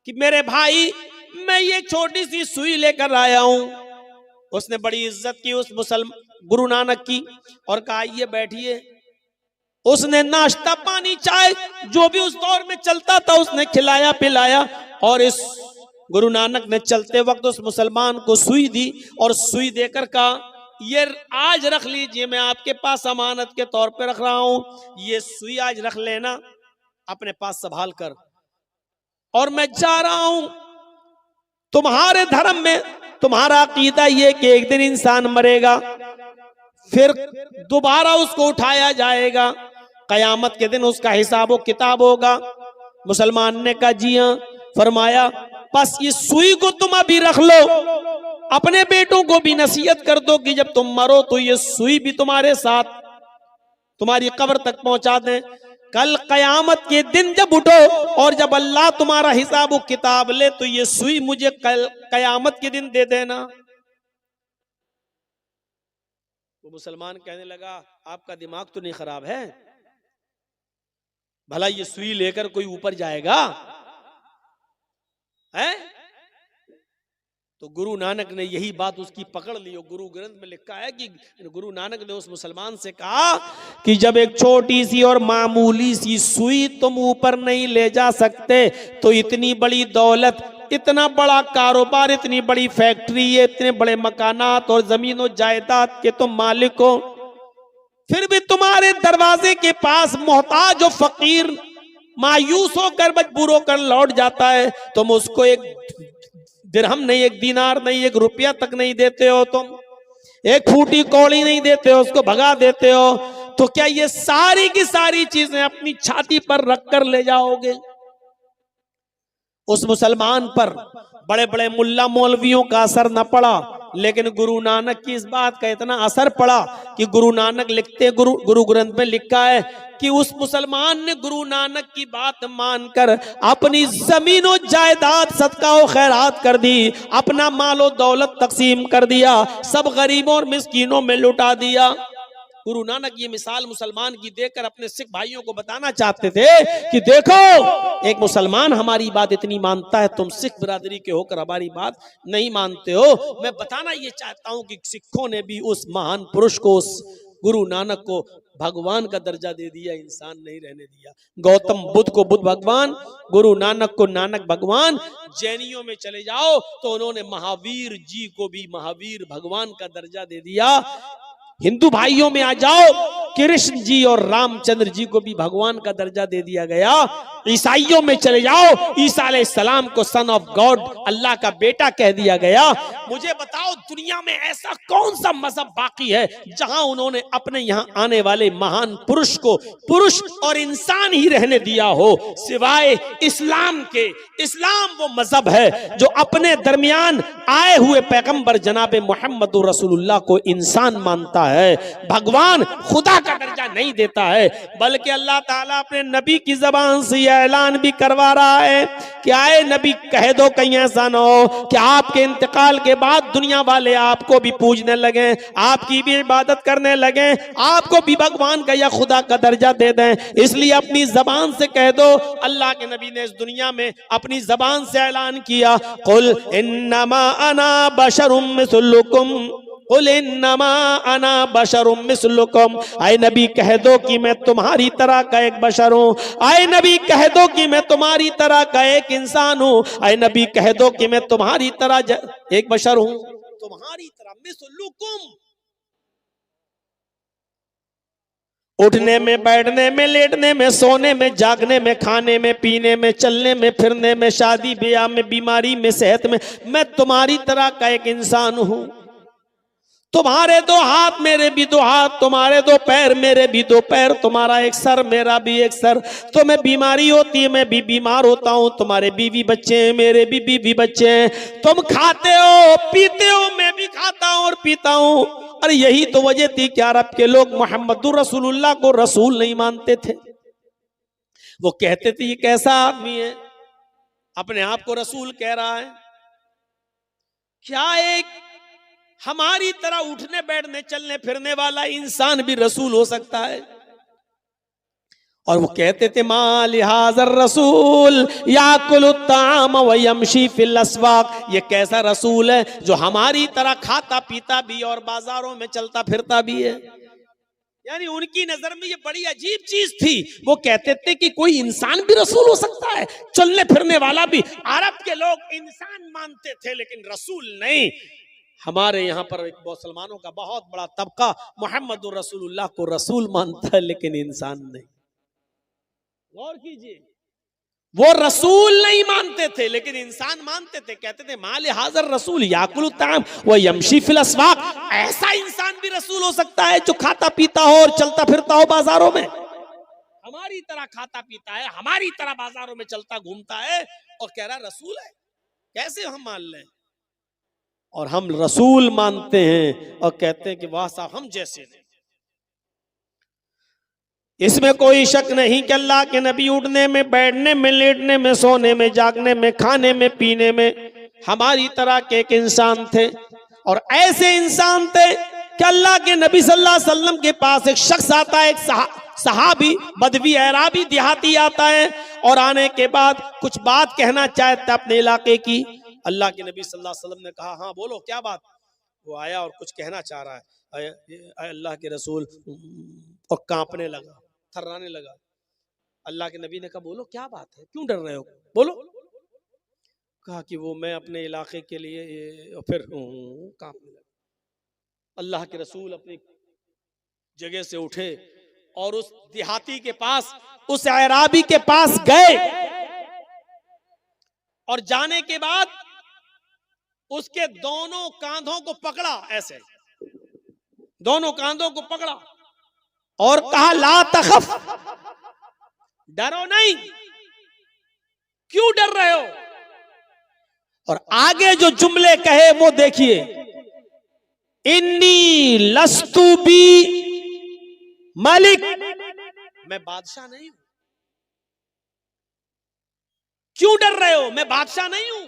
कि मेरे भाई, मैं ये छोटी सी सुई लेकर आया हूं। उसने बड़ी इज्जत की उस गुरु नानक की और कहा ये बैठिए। उसने नाश्ता पानी चाय जो भी उस दौर में चलता था उसने खिलाया पिलाया, और इस गुरु नानक ने चलते वक्त उस मुसलमान को सुई दी और सुई देकर कहा ये आज रख लीजिए, मैं आपके पास अमानत के तौर पे रख रहा हूं, ये सुई आज रख लेना अपने पास संभाल कर, और मैं जा रहा हूं। तुम्हारे धर्म में तुम्हारा अकीदा ये कि एक दिन इंसान मरेगा, फिर दोबारा उसको उठाया जाएगा, कयामत के दिन उसका हिसाब किताब होगा। मुसलमान ने कहा जी हाँ। फरमाया बस ये सुई को तुम अभी रख लो, अपने बेटों को भी नसीहत कर दो कि जब तुम मरो तो ये सुई भी तुम्हारे साथ तुम्हारी कब्र तक पहुंचा दें। कल कयामत के दिन जब उठो और जब अल्लाह तुम्हारा हिसाब किताब ले तो ये सुई मुझे कल कयामत के दिन दे देना। वो मुसलमान कहने लगा आपका दिमाग तो नहीं खराब है, भला ये सुई लेकर कोई ऊपर जाएगा है? तो गुरु नानक ने यही बात उसकी पकड़ ली। गुरु ग्रंथ में लिखा है कि गुरु नानक ने उस मुसलमान से कहा कि जब एक छोटी सी और मामूली सी सुई तुम ऊपर नहीं ले जा सकते तो इतनी बड़ी दौलत, इतना बड़ा कारोबार, इतनी बड़ी फैक्ट्री, इतने बड़े मकानात और जमीन और जायदाद के तुम मालिक हो, फिर भी तुम्हारे दरवाजे के पास मोहताज और फकीर मायूस होकर मजबूर होकर लौट जाता है, तुम उसको एक दिरहम नहीं, एक दीनार नहीं, 1 रुपया तक नहीं देते हो, तुम एक फूटी कौड़ी नहीं देते हो, उसको भगा देते हो, तो क्या ये सारी की सारी चीजें अपनी छाती पर रख कर ले जाओगे? उस मुसलमान पर बड़े बड़े मुल्ला मौलवियों का असर न पड़ा, लेकिन गुरु नानक की इस बात का इतना असर पड़ा कि गुरु नानक लिखते, गुरु ग्रंथ में लिखा है कि उस मुसलमान ने गुरु नानक की बात मानकर अपनी जमीनों जायदाद सदका और खैरात कर दी, अपना मालो दौलत तकसीम कर दिया, सब गरीबों और मिस्कीनों में लुटा दिया। गुरु नानक ये मिसाल मुसलमान की देकर अपने सिख भाइयों को बताना चाहते थे कि देखो एक मुसलमान हमारी बात इतनी मानता है, तुम सिख बिरादरी के होकर हमारी बात नहीं मानते हो। मैं बताना ये चाहता हूं कि सिखों ने भी उस महान पुरुष को, उस गुरु नानक को भगवान का दर्जा दे दिया, इंसान नहीं रहने दिया। गौतम बुद्ध को बुद्ध भगवान, गुरु नानक को नानक भगवान। जैनियों में चले जाओ तो उन्होंने महावीर जी को भी महावीर भगवान का दर्जा दे दिया। हिंदू भाइयों में आ जाओ, कृष्ण जी और रामचंद्र जी को भी भगवान का दर्जा दे दिया गया। ईसाइयों में चले जाओ, ईसा अलैहिस्सलाम को सन ऑफ गॉड, अल्लाह का बेटा कह दिया गया। मुझे बताओ दुनिया में ऐसा कौन सा मजहब बाकी है जहां उन्होंने अपने यहां आने वाले महान पुरुष को पुरुष और इंसान ही रहने दिया हो, सिवाय इस्लाम के। इस्लाम वो मजहब है जो अपने दरमियान आए हुए पैगंबर जनाबे मोहम्मद रसूलुल्लाह को इंसान मानता है, भगवान खुदा का दर्जा नहीं देता है, बल्कि अल्लाह ताला अपने नबी की जबान से ऐलान भी करवा रहा है कि आए नबी कह दो कहीं ऐसा ना हो कि आपके इंतकाल के बाद दुनिया वाले आपको भी पूजने लगे, आपकी भी इबादत करने लगे, आपको भी भगवान का या खुदा का दर्जा दे दें। इसलिए अपनी जबान से कह दो। अल्लाह के नबी ने इस दुनिया में अपनी जबान से ऐलान किया, कुल इन्नमा अना बशरुम मिस्लुकुम, कुल इन्नमा अना बशरुम मिस्लुकुम। आए नबी कह दो कि मैं तुम्हारी तरह का एक बशर हूँ। आए नबी कह दो कि मैं तुम्हारी तरह का एक इंसान हूँ। आए नबी कह दो कि मैं तुम्हारी तरह एक बशर हूँ, तुम्हारी तरह मिस्लुकुम। उठने में, बैठने में, लेटने में, सोने में, जागने में, खाने में, पीने में, चलने में, फिरने में, शादी ब्याह में, बीमारी में, सेहत में, मैं तुम्हारी तरह का एक इंसान हूं। तुम्हारे दो हाथ मेरे भी दो हाथ, तुम्हारे दो पैर मेरे भी दो पैर, तुम्हारा एक सर मेरा भी एक सर। तुम्हें बीमारी होती है मैं भी बीमार होता हूं, तुम्हारे बीवी बच्चे हैं मेरे भी बीवी बच्चे हैं, तुम खाते हो पीते हो मैं भी खाता हूं और पीता हूं। और यही तो वजह थी कि अरब के लोग मोहम्मदुर रसूलुल्लाह को रसूल नहीं मानते थे। वो कहते थे ये कैसा आदमी है, अपने आप को रसूल कह रहा है। क्या एक हमारी तरह उठने बैठने चलने फिरने वाला इंसान भी रसूल हो सकता है? और वो कहते थे मा लिहाज़र रसूल याकुलु ताम व यमशी फिल अस्वाक, ये कैसा रसूल है जो हमारी तरह खाता पीता भी और बाजारों में चलता फिरता भी है। यानी उनकी नजर में ये बड़ी अजीब चीज थी। वो कहते थे कि कोई इंसान भी रसूल हो सकता है, चलने फिरने वाला भी। अरब के लोग इंसान मानते थे लेकिन रसूल नहीं। हमारे यहाँ पर एक मुसलमानों का बहुत बड़ा तबका मोहम्मद रसूलुल्लाह को रसूल मानता है लेकिन इंसान नहीं। गौर कीजिए, वो रसूल नहीं मानते थे लेकिन इंसान मानते थे। कहते थे माले हाजर रसूल याकुलु ताम व यमशी फिल अस्वाक, ऐसा इंसान भी रसूल हो सकता है जो खाता पीता हो और चलता फिरता हो बाजारों में, हमारी तरह खाता पीता है, हमारी तरह बाजारों में चलता घूमता है और कह रहा रसूल है। कैसे हम मान लें? और हम रसूल मानते हैं और कहते हैं कि वाह साहब हम जैसे नहीं। इसमें कोई शक नहीं कि अल्लाह के नबी उठने में, बैठने में, लेटने में, सोने में, जागने में, खाने में, पीने में हमारी तरह के एक इंसान थे। और ऐसे इंसान थे कि अल्लाह के नबी सल्लल्लाहु अलैहि वसल्लम के पास एक शख्स आता है, एक सहाबी बदवी अराबी देहाती आता है और आने के बाद कुछ बात कहना चाहता अपने इलाके की। अल्लाह के नबी सल्लल्लाहु अलैहि वसल्लम ने कहा हाँ बोलो क्या बात। वो आया और कुछ कहना चाह रहा है, अल्लाह के रसूल, और कांपने लगा, थर्राने लगा। अल्लाह के नबी ने कहा बोलो क्या बात है, क्यों डर रहे हो, बोलो। कहा कि वो मैं अपने इलाके के लिए, फिर कांपने लगा। अल्लाह के रसूल अपनी जगह से उठे और उस देहाती के पास, उस अराबी के पास गए और जाने के बाद उसके दोनों कांधों को पकड़ा, ऐसे दोनों कांधों को पकड़ा और कहा ला तखफ, डरो नहीं, क्यों डर रहे हो। और आगे जो जुमले कहे वो देखिए, इन्नी लस्तु बी मलिक, मैं बादशाह नहीं हूं। क्यों डर रहे हो, मैं बादशाह नहीं हूं।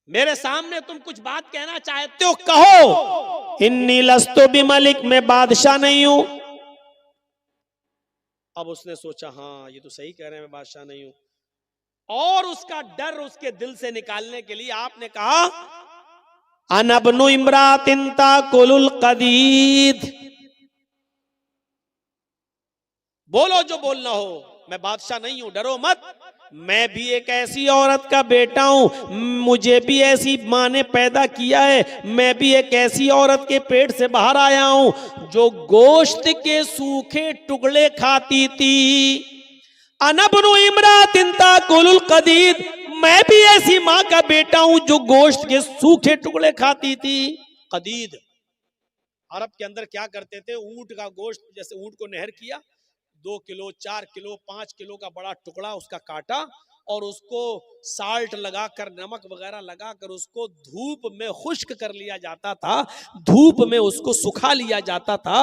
मेरे सामने तुम कुछ बात कहना चाहते हो कहो। इन्नी लस्तु बी मलिक, मैं बादशाह नहीं हूं। अब उसने सोचा हाँ ये तो सही कह रहे हैं, मैं बादशाह नहीं हूं। और उसका डर उसके दिल से निकालने के लिए आपने कहा अनबनु इमरातिन ताकुलुल कदीद, बोलो जो बोलना हो, मैं बादशाह नहीं हूं, डरो मत। मैं भी एक ऐसी औरत का बेटा हूं, मुझे भी ऐसी माँ ने पैदा किया है, मैं भी एक ऐसी औरत के पेट से बाहर आया हूं जो गोश्त के सूखे टुकड़े खाती थी। अनबनु इमरातिन ताकुलुल कदीद, मैं भी ऐसी माँ का बेटा हूं जो गोश्त के सूखे टुकड़े खाती थी। कदीद अरब के अंदर क्या करते थे, ऊंट का गोश्त, जैसे ऊंट को नहर किया, 2 किलो 4 किलो 5 किलो का बड़ा टुकड़ा उसका काटा और उसको साल्ट लगाकर, नमक वगैरह लगाकर उसको धूप में खुश्क कर लिया जाता था, धूप में उसको सुखा लिया जाता था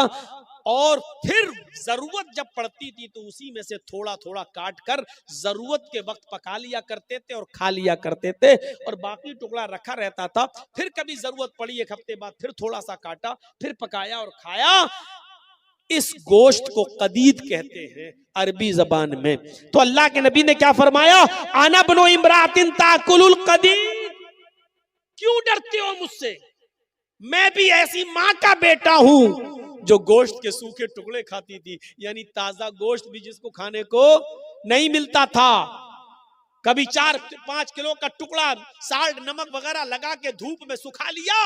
और फिर जरूरत जब पड़ती थी तो उसी में से थोड़ा थोड़ा काट कर जरूरत के वक्त पका लिया करते थे और खा लिया करते थे, और बाकी टुकड़ा रखा रहता था। फिर कभी जरूरत पड़ी एक हफ्ते बाद फिर थोड़ा सा काटा, फिर पकाया और खाया। इस गोश्त को कदीद कहते हैं अरबी जबान में। तो अल्लाह के नबी ने क्या फरमाया, आना बनो इमरातिन ताकुलुल कदीद, क्यों डरते हो मुझसे, मैं भी ऐसी मां का बेटा हूं जो गोश्त के सूखे टुकड़े खाती थी, यानी ताजा गोश्त भी जिसको खाने को नहीं मिलता था। कभी 4-5 किलो का टुकड़ा साल्ट नमक वगैरह लगा के धूप में सुखा लिया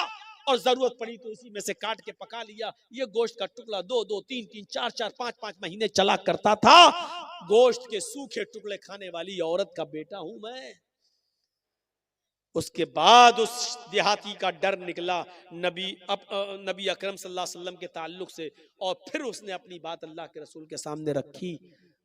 और जरूरत पड़ी तो उसी में से काट के पका लिया। ये गोश्त का टुकड़ा 2-2, 3-3, 4-4, 5-5 महीने चला करता था। गोश्त के सूखे टुकड़े खाने वाली औरत का बेटा हूं मैं। उसके बाद उस देहाती का डर निकला नबी अकरम सल्लल्लाहु अलैहि वसल्लम के ताल्लुक से, और फिर उसने अपनी बात अल्लाह के रसूल के सामने रखी।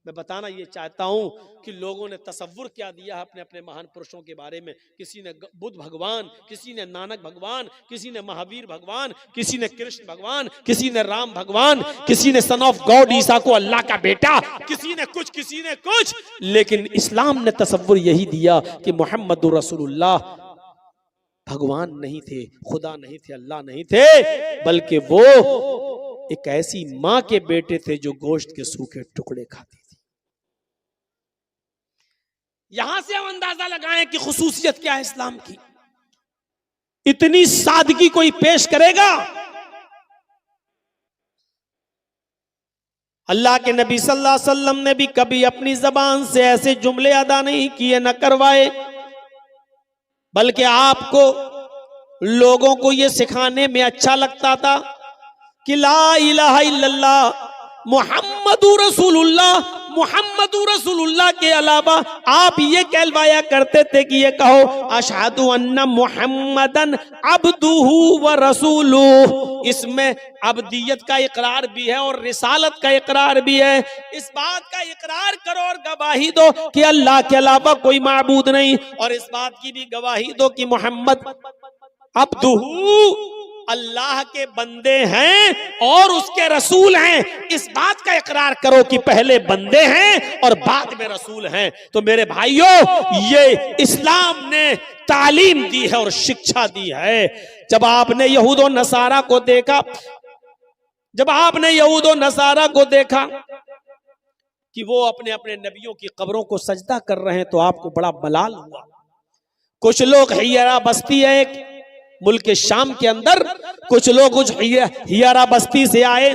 मैं बताना ये चाहता हूं कि लोगों ने तसव्वुर क्या दिया अपने अपने महान पुरुषों के बारे में। किसी ने बुद्ध भगवान, किसी ने नानक भगवान, किसी ने महावीर भगवान, किसी ने कृष्ण भगवान, किसी ने राम भगवान, किसी ने सन ऑफ गॉड ईसा को अल्लाह का बेटा, किसी ने कुछ किसी ने कुछ। लेकिन इस्लाम ने तसव्वुर यही दिया कि मोहम्मदुर रसूलुल्लाह भगवान नहीं थे, खुदा नहीं थे, अल्लाह नहीं थे, बल्कि वो एक ऐसी मां के बेटे थे जो गोश्त के सूखे टुकड़े खाती थी। यहां से हम अंदाजा लगाएं कि खुसूसियत क्या है इस्लाम की। इतनी सादगी कोई पेश करेगा? अल्लाह के नबी सल्लल्लाहु अलैहि वसल्लम ने भी कभी अपनी जबान से ऐसे जुमले अदा नहीं किए, न करवाए, बल्कि आपको लोगों को यह सिखाने में अच्छा लगता था कि ला इलाहा इल्लल्लाह मुहम्मदुर रसूलुल्लाह, मुहम्मदुर रसूलुल्लाह के अलावा आप ये कहलवाया करते थे कि ये कहो अशहदु अन्ना मुहम्मदन अब्दुहु व रसूलुहु। इसमें अब्दियत का इकरार भी है और रिसालत का इकरार भी है। इस बात का इकरार करो और गवाही दो कि अल्लाह के अलावा कोई माबूद नहीं, और इस बात की भी गवाही दो कि मोहम्मद अब्दुहु अल्लाह के बंदे हैं और उसके रसूल हैं। इस बात का इकरार करो कि पहले बंदे हैं और बाद में रसूल हैं। तो मेरे भाइयों, ये इस्लाम ने तालीम दी है और शिक्षा दी है। जब आपने यहूद और नसारा को देखा, जब आपने यहूद और नसारा को देखा कि वो अपने अपने नबियों की कब्रों को सजदा कर रहे हैं, तो आपको बड़ा मलाल हुआ। कुछ लोग हियरा बस्ती है एक मुल्क शाम के अंदर, कुछ लोग कुछ हियरा बस्ती से आए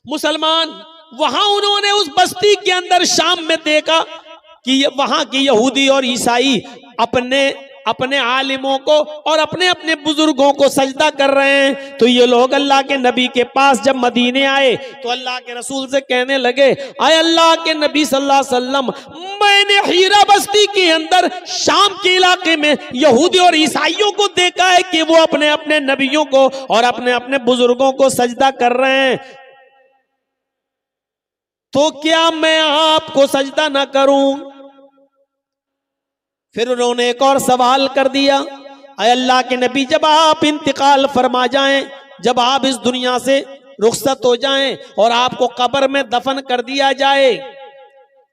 मुसलमान, वहां उन्होंने उस बस्ती के अंदर शाम में देखा कि वहां की यहूदी और ईसाई अपने अपने आलिमों को और अपने अपने बुजुर्गों को सजदा कर रहे हैं। तो ये लोग अल्लाह के नबी के पास जब मदीने आए तो अल्लाह के रसूल से कहने लगे, आए अल्लाह के नबी सल्लल्लाहु अलैहि वसल्लम, मैंने हीरा बस्ती के अंदर शाम के इलाके में यहूदी और ईसाइयों को देखा है कि वो अपने अपने नबियों को और अपने अपने बुजुर्गों को सजदा कर रहे हैं, तो क्या मैं आपको सजदा ना करूं? फिर उन्होंने एक और सवाल कर दिया, अय अल्लाह के नबी, जब आप इंतकाल फरमा जाएं, जब आप इस दुनिया से रुखसत हो जाएं और आपको कब्र में दफन कर दिया जाए,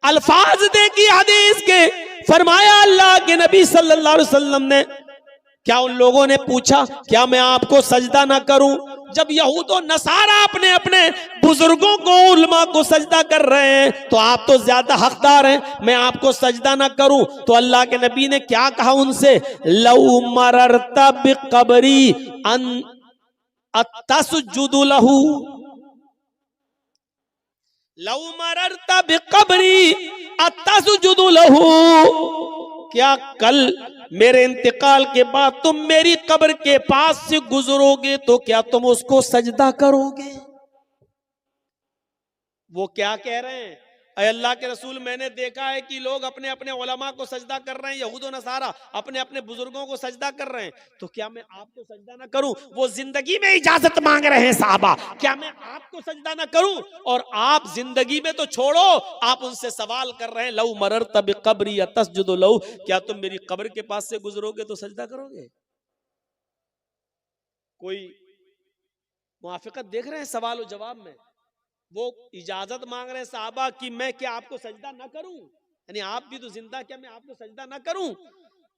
अल्फाज देखिए हदीस के, फरमाया अल्लाह के नबी सल्लल्लाहु अलैहि वसल्लम ने, क्या उन लोगों ने पूछा क्या मैं आपको सजदा ना करूं? जब यहूद और नसारा अपने अपने बुजुर्गों को, उलमा को सजदा कर रहे हैं, तो आप तो ज्यादा हकदार हैं, मैं आपको सजदा ना करूं? तो अल्लाह के नबी ने क्या कहा उनसे, लौ मररता बिक़ब्री अन अतसजुदु लहू, लौ मररता बिक़ब्री अतसजुदु लहू, क्या कल मेरे इंतकाल के बाद तुम मेरी कब्र के पास से गुजरोगे तो क्या तुम उसको सजदा करोगे? वो क्या कह रहे हैं, अय अल्लाह के रसूल, मैंने देखा है कि लोग अपने अपने उलमा को सजदा कर रहे हैं, यहूद और नसारा अपने अपने बुजुर्गों को सजदा कर रहे हैं, तो क्या मैं आपको सजदा ना करूं? वो जिंदगी में इजाजत मांग रहे हैं साहबा, क्या मैं आपको सजदा ना करूं? और आप जिंदगी में तो छोड़ो, आप उनसे सवाल कर रहे हैं, लौ मररता बिक़ब्री अतस्जुदु लहू, क्या तुम मेरी कब्र के पास से गुजरोगे तो सजदा करोगे? कोई मुआफिकत देख रहे हैं सवाल और जवाब में। वो इजाजत मांग रहे हैं साहबा कि मैं क्या आपको सजदा ना करूं, यानी आप भी तो जिंदा, क्या मैं आपको सजदा ना करूं?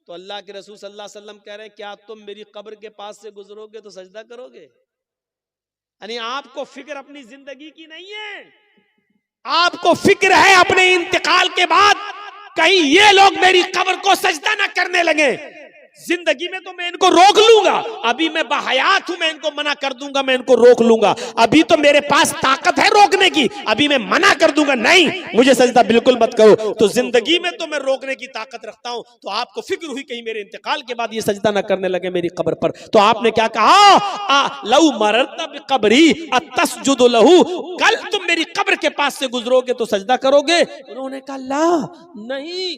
तो अल्लाह के रसूल सल्लल्लाहु अलैहि वसल्लम कह रहे हैं क्या तुम मेरी कब्र के पास से गुजरोगे तो सजदा करोगे? यानी आपको फिक्र अपनी जिंदगी की नहीं है, आपको फिक्र है अपने इंतकाल के बाद कहीं ये लोग मेरी कब्र को सजदा ना करने लगे। जिंदगी में तो मैं इनको रोक लूंगा, अभी मैं बाहयात हूं, मैं इनको मना कर दूंगा, मैं इनको रोक लूंगा, अभी तो मेरे पास ताकत है रोकने की, अभी मैं मना कर दूंगा नहीं मुझे सजदा बिल्कुल मत करो। तो जिंदगी में तो मैं रोकने की ताकत रखता हूं, तो आपको फिक्र हुई कहीं मेरे इंतकाल के बाद ये सजदा ना करने लगे मेरी कब्र पर। तो आपने क्या कहा, लहू मररता बिक़ब्री अतस्जुदु लहू, कल तुम मेरी कब्र के पास से गुजरोगे तो सजदा करोगे? उन्होंने कहा ला, नहीं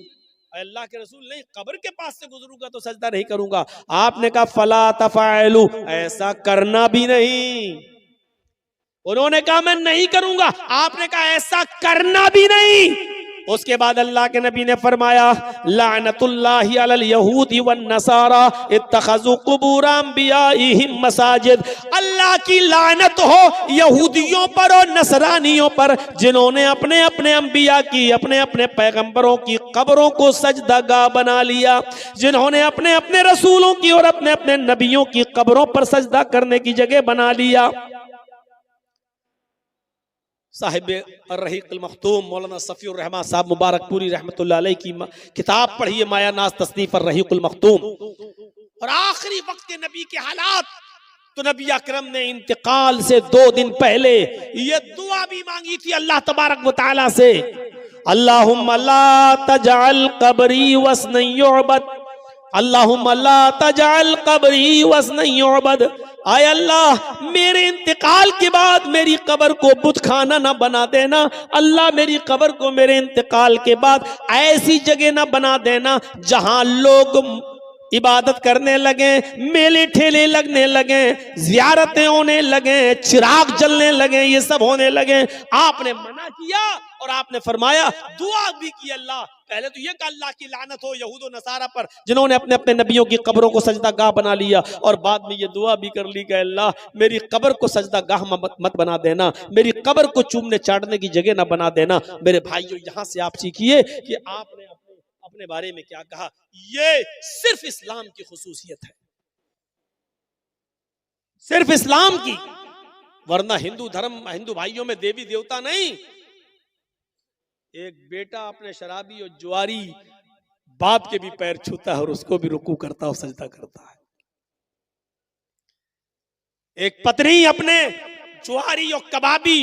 अल्लाह के रसूल, नहीं, कब्र के पास से गुजरूंगा तो सजदा नहीं करूंगा। आपने कहा फला तफअलू, ऐसा करना भी नहीं। उन्होंने कहा मैं नहीं करूंगा, आपने कहा ऐसा करना भी नहीं। उसके बाद अल्लाह के नबी ने फरमाया लानतुल्लाहि अलल यहूदी वन नसारा इत्तखज़ू कुबूर अंबियाइहिम मसाजिद, अल्लाह की लानत हो यहूदियों पर और नसरानियों पर जिन्होंने अपने अपने अंबिया की, अपने अपने पैगंबरों की कब्रों को सजदागाह बना लिया, जिन्होंने अपने अपने रसूलों की और अपने अपने नबियों की कब्रों पर सजदा करने की जगह बना लिया। साहिब अर्रहीक़ुल मख्तूम मौलाना सफ़ीउर रहमान साहब मुबारकपुरी रहमतुल्लाह अलैह की किताब पढ़िए माया नाज तसनीफ अर्रहीक़ुल मख्तूम। और आखिरी वक्त के नबी के हालात, तो नबी अकरम ने इंतकाल से 2 दिन पहले ये दुआ भी मांगी थी अल्लाह तबारक व तआला से, अल्लाहुम्मा ला तजअल कब्री वस्नन युअबद, अल्लाहुम्मा ला तजअल कब्री वस्नन युअबद, आय अल्लाह मेरे इंतकाल के बाद मेरी कब्र को बुत खाना ना बना देना, अल्लाह मेरी कब्र को मेरे इंतकाल के बाद ऐसी जगह ना बना देना जहां लोग इबादत करने लगे, मेले ठेले लगने लगे, जियारतें होने लगे, चिराग जलने लगे, ये सब होने लगे। आपने मना किया और आपने फरमाया, दुआ भी की अल्लाह, पहले तो ये कहा अल्लाह की लानत हो यहूद और नसारा पर जिन्होंने अपने अपने नबियों की कब्रों को सजदागाह बना लिया, और बाद में ये दुआ भी कर ली कि अल्लाह मेरी कब्र को सजदागाह मत बना देना, मेरी कब्र को चूमने चाटने की जगह ना बना देना। मेरे भाइयों, यहां से आप सीखिए कि आपने अपने बारे में क्या कहा, ये सिर्फ इस्लाम की खुसूसियत है, सिर्फ इस्लाम की, वरना हिंदू धर्म, हिंदू भाइयों में देवी देवता नहीं। एक बेटा अपने शराबी और जुआरी बाप के भी पैर छूता है और उसको भी रुकू करता और सजदा करता है। एक पत्नी अपने जुआरी और कबाबी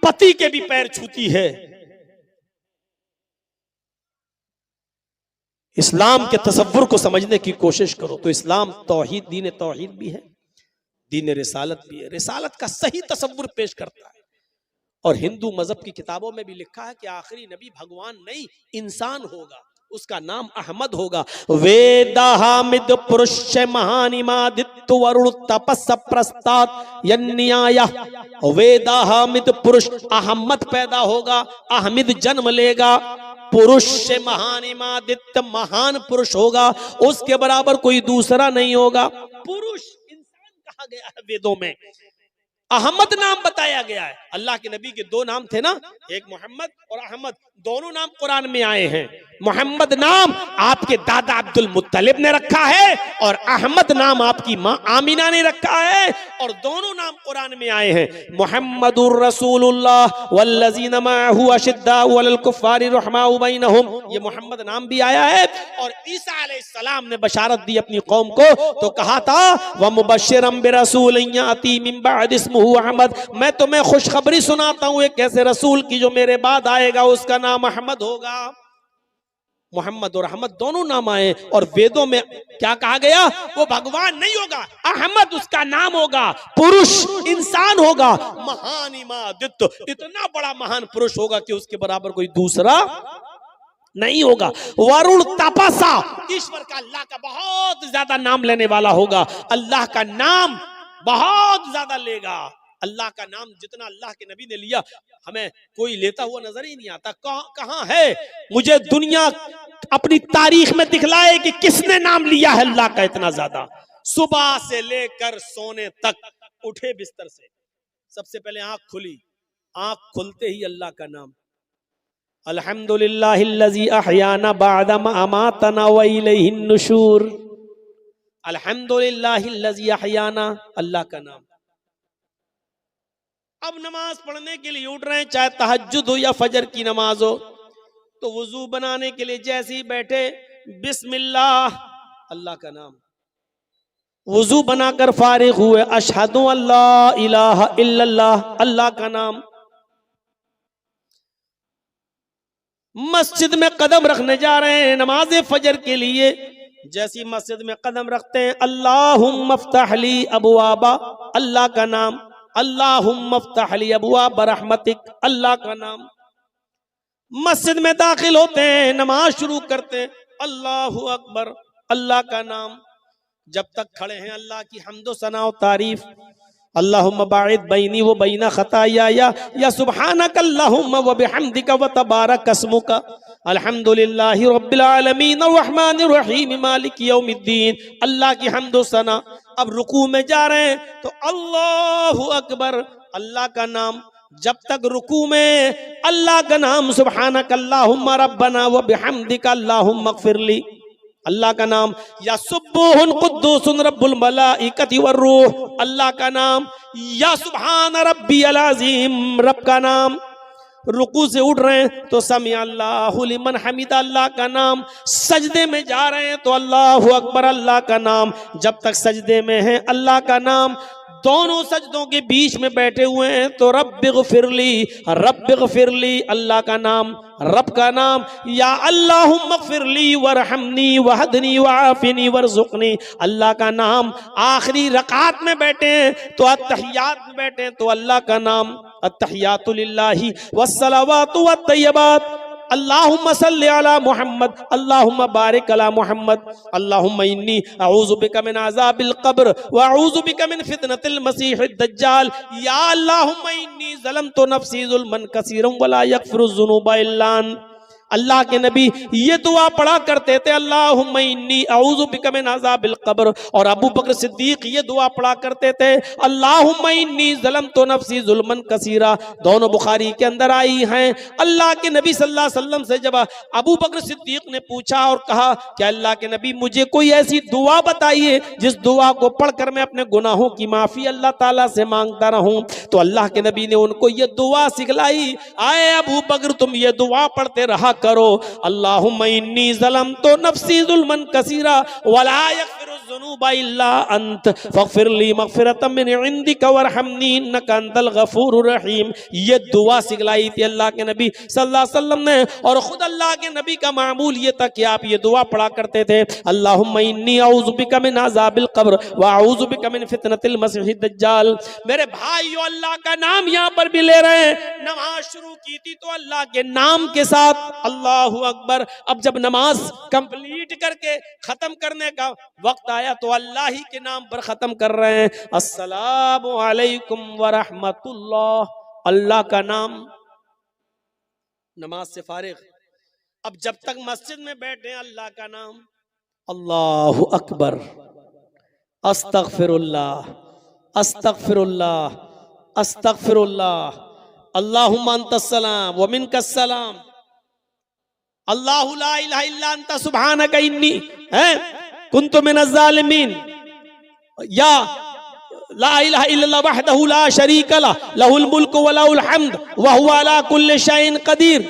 पति के भी पैर छूती है। इस्लाम के तसव्वुर को समझने की कोशिश करो तो इस्लाम तौहीद, दीन तौहीद भी है, दीन रिसालत भी है, रिसालत का सही तसव्वुर पेश करता है। और हिंदू मजहब की किताबों में भी लिखा है कि आखिरी नबी भगवान नहीं इंसान होगा, उसका नाम अहमद होगा। वेदा हामिद पुरुष महानिमादित्य वरुण तपस प्रस्ताद यन्याया, वेदा हामिद पुरुष अहमद पैदा होगा, अहमद जन्म लेगा, पुरुष से महानिमादित्य महान पुरुष होगा, उसके बराबर कोई दूसरा नहीं होगा। पुरुष इंसान कहा गया है वेदों में, अहमद नाम बताया गया है। अल्लाह के नबी के 2 नाम थे ना, एक मोहम्मद और अहमद, दोनों नाम कुरान में आए हैं। मोहम्मद नाम आपके दादा अब्दुल मुत्तलिब ने रखा है और अहमद नाम आपकी मां आमिना ने रखा है, और दोनों नाम कुरान में आए हैं। मुहम्मदुर रसूलुल्लाह वल्लज़ीना मअहू अशिद्दाउ अलल कुफ़ारि रहमाउ बैनहुम, ये मोहम्मद नाम भी आया है। और ईसा अलैहिस्सलाम ने बशारत दी अपनी कौम को, तो कहा था व मुबश्शिरम बिरसूलिन याती मिन बाद इस्मुहु अहमद, मैं तुम्हें खुशखबरी सुनाता हूं एक ऐसे रसूल की जो मेरे बाद आएगा, उसका नाम अहमद होगा। मोहम्मद और अहमद दोनों नाम आए, और वेदों में क्या कहा गया, वो भगवान नहीं होगा, अहमद उसका नाम होगा, पुरुष इंसान होगा, महान इमादित्य, इतना बड़ा महान पुरुष होगा कि उसके बराबर कोई दूसरा नहीं होगा। वरुण तपसा, ईश्वर का अल्लाह का बहुत ज्यादा नाम लेने वाला होगा, अल्लाह का नाम बहुत ज्यादा लेगा। अल्लाह का नाम जितना अल्लाह के नबी ने लिया, हमें कोई लेता हुआ नजर ही नहीं आता। कहां है, मुझे दुनिया अपनी तारीख में दिखलाए कि किसने नाम लिया है अल्लाह का इतना ज्यादा। सुबह से लेकर सोने तक, उठे बिस्तर से सबसे पहले आंख खुली, आंख खुलते ही अल्लाह का नाम, अल्हम्दुलिल्लाहिल्लज़ी अहयाना बअदा मा अमातना व इलैहिन नुशूर। अल्हम्दुलिल्लाहिल्लज़ी अहयाना, अल्लाह का नाम। अब नमाज पढ़ने के लिए उठ रहे हैं, चाहे तहज्जुद हो या फजर की नमाज हो, तो वुजू बनाने के लिए जैसे ही बैठे बिस्मिल्लाह, अल्लाह का नाम। वुजू बनाकर फारिग हुए, अशहदु अल्ला इलाहा इल्लल्लाह, अल्लाह का नाम। मस्जिद में कदम रखने जा रहे हैं नमाज फजर के लिए, जैसी मस्जिद में कदम रखते हैं अल्लाहुम्मा फ़्तह ली अबवाबा, अल्लाह का नाम। अल्लाहुम्मा फ़्तह ली अबवाब रहमतिक, अल्लाह का नाम। मस्जिद में दाखिल होते हैं, नमाज शुरू करते हैं, अल्लाहु अकबर, अल्लाह का नाम। जब तक खड़े हैं अल्लाह की हम्दो सना और तारीफ। अल्लाहुम्मा बाइद बैनी व बैना खताया या सुब्हानक अल्लाहुम्मा व बिहम्दिका व तबारक अस्मुका, अल्हम्दुलिल्लाहि रब्बिल आलमीन अर्रहमानिर रहीम मालिक यौमिद्दीन, अल्लाह की हम्दो सना। अब रुकू में जा रहे हैं तो अल्लाहु अकबर, अल्लाह का नाम। जब तक रुकू में अल्लाह का नाम, सुब्हानक अल्लाहुम्मा रब्बना व बिहम्दिका अल्लाहुम्मा इग़फिरली, अल्लाह का नाम। या सुब्बुहुन कुद्दूसुन रब्बुल मलाइकति वर्रूह, अल्लाह का नाम। या सुब्हान रब्बियल अज़ीम, रब का नाम। रुकू से उठ रहे हैं तो समी अल्लाहु लिमन हमिदा, अल्लाह का नाम। सजदे में जा रहे हैं तो अल्लाहु अकबर, अल्लाह का नाम। जब तक सजदे में हैं अल्लाह का नाम। दोनों सजदों के बीच में बैठे हुए हैं तो रब्बिग़फिरली, रब्बिग़फिरली, अल्लाह का नाम, रब का नाम। या अल्लाहुम्मा इग़फिरली वरहमनी वहदनी वआफ़िनी वरज़ुक़नी, अल्लाह का नाम। आखिरी रकात में बैठे हैं तो अत्तहियात में बैठे हैं तो अल्लाह का नाम, अत्तहियातु लिल्लाहि वस्सलावातु वत्तय्यबात, अल्लाहुम्मा सल्लि अला मुहम्मद, अल्लाहुम्मा बारिक अला मुहम्मद, अल्लाहुम्मा इन्नी अऊज़ु बिका मिन अज़ाबिल क़ब्र व अऊज़ु बिका मिन फितनतिल मसीहिद दज्जाल। या अल्लाहुम्मा इन्नी ज़लमतु नफ़्सी ज़ुल्मन कसीरन व ला यग़फ़िरुज़ ज़ुनूबा इल्ला अंत। अल्लाह के नबी ये दुआ पढ़ा करते थे, अल्लाहुम्मा इन्नी अऊज़ु बिका मिन अज़ाबिल क़ब्र। और अबू बकर सिद्दीक ये दुआ पढ़ा करते थे, अल्लाहुम्मा इन्नी ज़लमतु नफ़्सी ज़ुल्मन कसीरा। दोनों बुखारी के अंदर आई हैं। अल्लाह के नबी सल्लल्लाहु अलैहि वसल्लम से जब अबू बकर सिद्दीक ने पूछा और कहा कि अल्लाह के नबी मुझे कोई ऐसी दुआ बताइए जिस दुआ को पढ़कर मैं अपने गुनाहों की माफ़ी अल्लाह ताला से मांगता रहूं, तो अल्लाह के नबी ने उनको ये दुआ सिखलाई, आए अबू बकर तुम ये दुआ पढ़ते रहा करो, अल्लाहुम्मा इन्नी ज़लमतु नफ़्सी ज़ुल्मन कसीरा वला यग़फ़िरुज़्ज़ुनूबा इल्ला अंत फ़ग़फ़िरली मग़फ़िरतम मिन इंदिका वरहमनी इन्नका अंतल गफ़ूरुर रहीम। ये दुआ सिखलाई थी अल्लाह के नबी सल्लल्लाहु अलैहि वसल्लम ने। और खुद अल्लाह के नबी का मामूल ये था कि आप ये दुआ पढ़ा करते थे, अल्लाहुम्मा इन्नी अऊज़ु बिका मिन अज़ाबिल क़ब्र व अऊज़ु बिका मिन फितनतिल मसीहिद दज्जाल। मेरे भाइयों, अल्लाह का नाम यहाँ पर भी ले रहे हैं। नमाज शुरू की थी तो अल्लाह के नाम के साथ, अल्लाहु अकबर। अब जब नमाज कंप्लीट करके खत्म करने का वक्त आया तो अल्लाह ही के नाम पर खत्म कर रहे हैं, अस्सलामु अलैकुम व रहमतुल्लाह, अल्लाह का नाम। नमाज से फारिग, अब जब तक मस्जिद में बैठे हैं अल्लाह का नाम, अल्लाहु अकबर, अस्तगफिरुल्लाह, अस्तगफिरुल्लाह, अस्तगफिरुल्लाह, अल्लाहुम्मा अंतस्सलाम व मिनकस्सलाम, अल्लाहु ला इलाहा इल्ला अंता सुब्हानका इन्नी कुन्तु मिनज़ ज़ालिमीन, या ला इलाहा इल्लल्लाह वहदहु ला शरीका लहु लहुल मुल्कु व लहुल हम्द व हुवा अला कुल्लि शैइन क़दीर,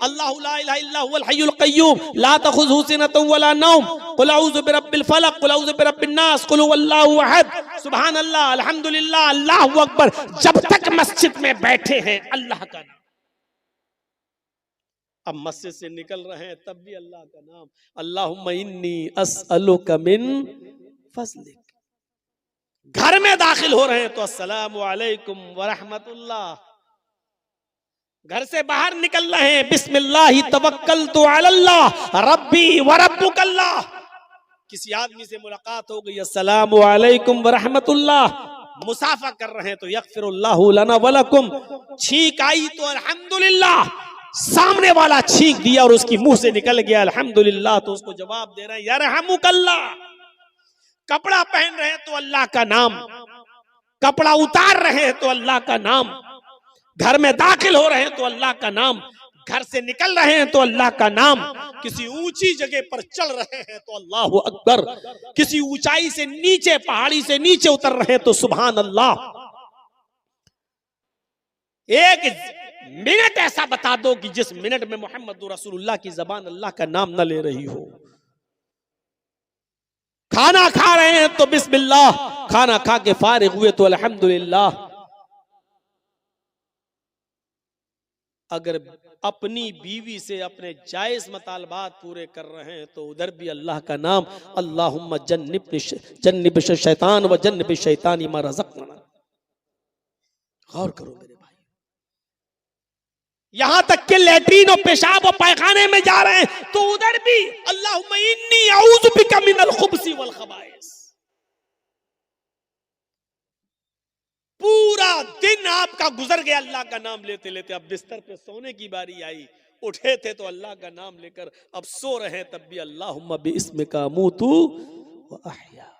अल्लाहु ला इलाहा इल्ला हुवल हय्युल क़य्यूम ला तख़ुज़ुहु सिनतुन व ला नौम, क़ुल अऊज़ु बिरब्बिल फ़लक़, क़ुल अऊज़ु बिरब्बिन नास, क़ुल हुवल्लाहु अहद, सुब्हानल्लाह, अल्हम्दुलिल्लाह, अल्लाहु अकबर। जब तक मस्जिद में बैठे हैं अल्लाह का नाम। अब मस्जिद से निकल रहे हैं तब भी अल्लाह का नाम, अल्लाहुम्मा इन्नी अस्अलुका मिन फ़ज़लिक। घर में दाखिल हो रहे हैं तो अस्सलामु अलैकुम व रहमतुल्लाह। घर से बाहर निकल रहे हैं, बिस्मिल्लाहि तवक्कलतु अलल्लाह रब्बी व रब्बुकल्लाह। किसी आदमी से मुलाकात हो गई, अस्सलामु अलैकुम व रहमतुल्लाह। मुसाफा कर रहे हैं तो यग़फ़िरुल्लाहु लना व लकुम। छींक आई तो अल्हम्दुलिल्लाह, सामने वाला छींक दिया और उसकी मुंह से निकल गया अल्हम्दुलिल्लाह, तो उसको जवाब दे रहे हैं यरहमुकल्लाह। कपड़ा पहन रहे हैं तो अल्लाह का नाम, कपड़ा उतार रहे हैं तो अल्लाह का नाम, घर में दाखिल हो रहे हैं तो अल्लाह का नाम, घर से निकल रहे हैं तो अल्लाह का नाम, किसी ऊंची जगह पर चढ़ रहे हैं तो अल्लाहु अकबर, किसी ऊंचाई से नीचे, पहाड़ी से नीचे उतर रहे हैं तो सुभान अल्लाह। एक मिनट ऐसा बता दो कि जिस मिनट में मोहम्मद रसूलुल्लाह की जबान अल्लाह का नाम न ले रही हो। खाना खा रहे हैं तो बिस्मिल्लाह, खाना खा के फारिग हुए तो अल्हम्दुलिल्लाह। अगर अपनी बीवी से अपने जायज मुतालबात पूरे कर रहे हैं तो उधर भी अल्लाह का नाम, अल्लाहुम्मा जन्निब शैतान व जन्निब शैतानी मा रज़क़ना। गौर करो मेरे भाई, यहां तक कि लेटरीन और पेशाब और पायखाने में जा रहे हैं तो उधर भी अल्लाहुम्मा इन्नी अऊज़ु बिका मिनल खुब्सी वल खबाइस। पूरा दिन आपका गुजर गया अल्लाह का नाम लेते लेते, अब बिस्तर पे सोने की बारी आई, उठे थे तो अल्लाह का नाम लेकर, अब सो रहे हैं तब भी अल्लाहुम्मा बिइस्मिका अमूतु व अहया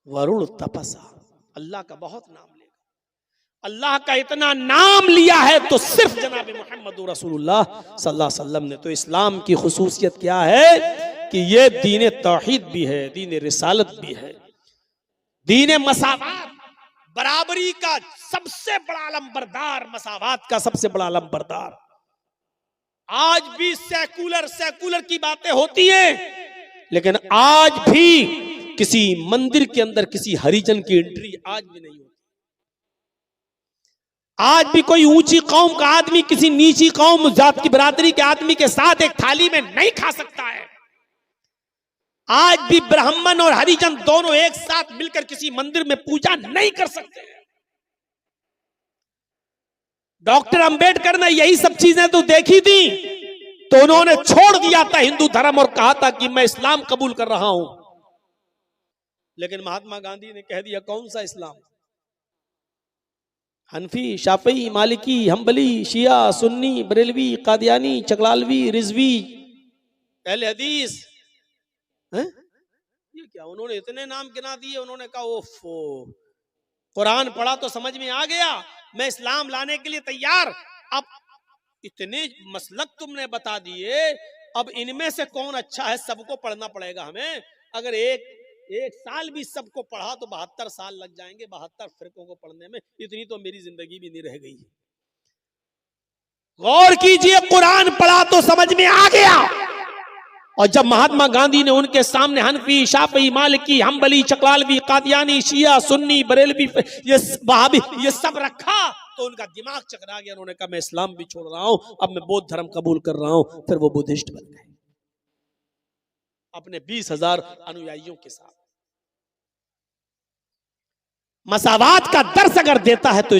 वरुण तपसा। अल्लाह का बहुत नाम लेगा, अल्लाह का इतना नाम लिया है तो सिर्फ जनाब मोहम्मद रसूलुल्लाह सल्लल्लाहु अलैहि वसल्लम ने। तो इस्लाम की खुसूसियत क्या है कि ये दीन तौहीद भी है, दीन रिसालत भी है, दीन मसावात, बराबरी का सबसे बड़ा अलंबरदार, मसावात का सबसे बड़ा अलंबरदार। आज भी सेकुलर की बातें होती हैं, लेकिन आज भी किसी मंदिर के अंदर किसी हरिजन की एंट्री आज भी नहीं होती। आज भी कोई ऊंची कौम का आदमी किसी नीची कौम जात की बरादरी के आदमी के साथ एक थाली में नहीं खा सकता है। आज भी ब्राह्मण और हरिजन दोनों एक साथ मिलकर किसी मंदिर में पूजा नहीं कर सकते। डॉक्टर अंबेडकर ने यही सब चीजें तो देखी थी, तो उन्होंने छोड़ दिया था हिंदू धर्म और कहा था कि मैं इस्लाम कबूल कर रहा हूं। लेकिन महात्मा गांधी ने कह दिया, कौन सा इस्लाम? हनफी, शाफी, मालिकी, हम्बली, शिया, सुन्नी, बरेलवी, कादियानी, चकलालवी, रिजवी, अहले हदीस। ये क्या, उन्होंने इतने नाम गिना दिए। उन्होंने कहा ओफो, कुरान पढ़ा तो समझ में आ गया, मैं इस्लाम लाने के लिए तैयार। अब इतने मसलक तुमने बता दिए, अब इनमें से कौन अच्छा है? सबको पढ़ना पड़ेगा हमें। अगर एक साल भी सबको पढ़ा तो 72 साल लग जाएंगे, 72 फिरकों को पढ़ने में। इतनी तो मेरी जिंदगी भी नहीं रह गई। गौर कीजिए, कुरान पढ़ा तो समझ में आ गया। और जब महात्मा गांधी ने उनके सामने हनफी, शाफी, मालिकी, हम्बली, चकलालवी, कादियानी, शिया, सुन्नी, बरेलवी, ये वहाबी, ये सब रखा तो उनका दिमाग चकरा गया। उन्होंने कहा मैं इस्लाम भी छोड़ रहा हूं, अब मैं बौद्ध धर्म कबूल कर रहा हूं। फिर वो बुद्धिस्ट बन गए अपने 20,000 अनुयायियों के साथ। मसावात का दर्स अगर देता है तो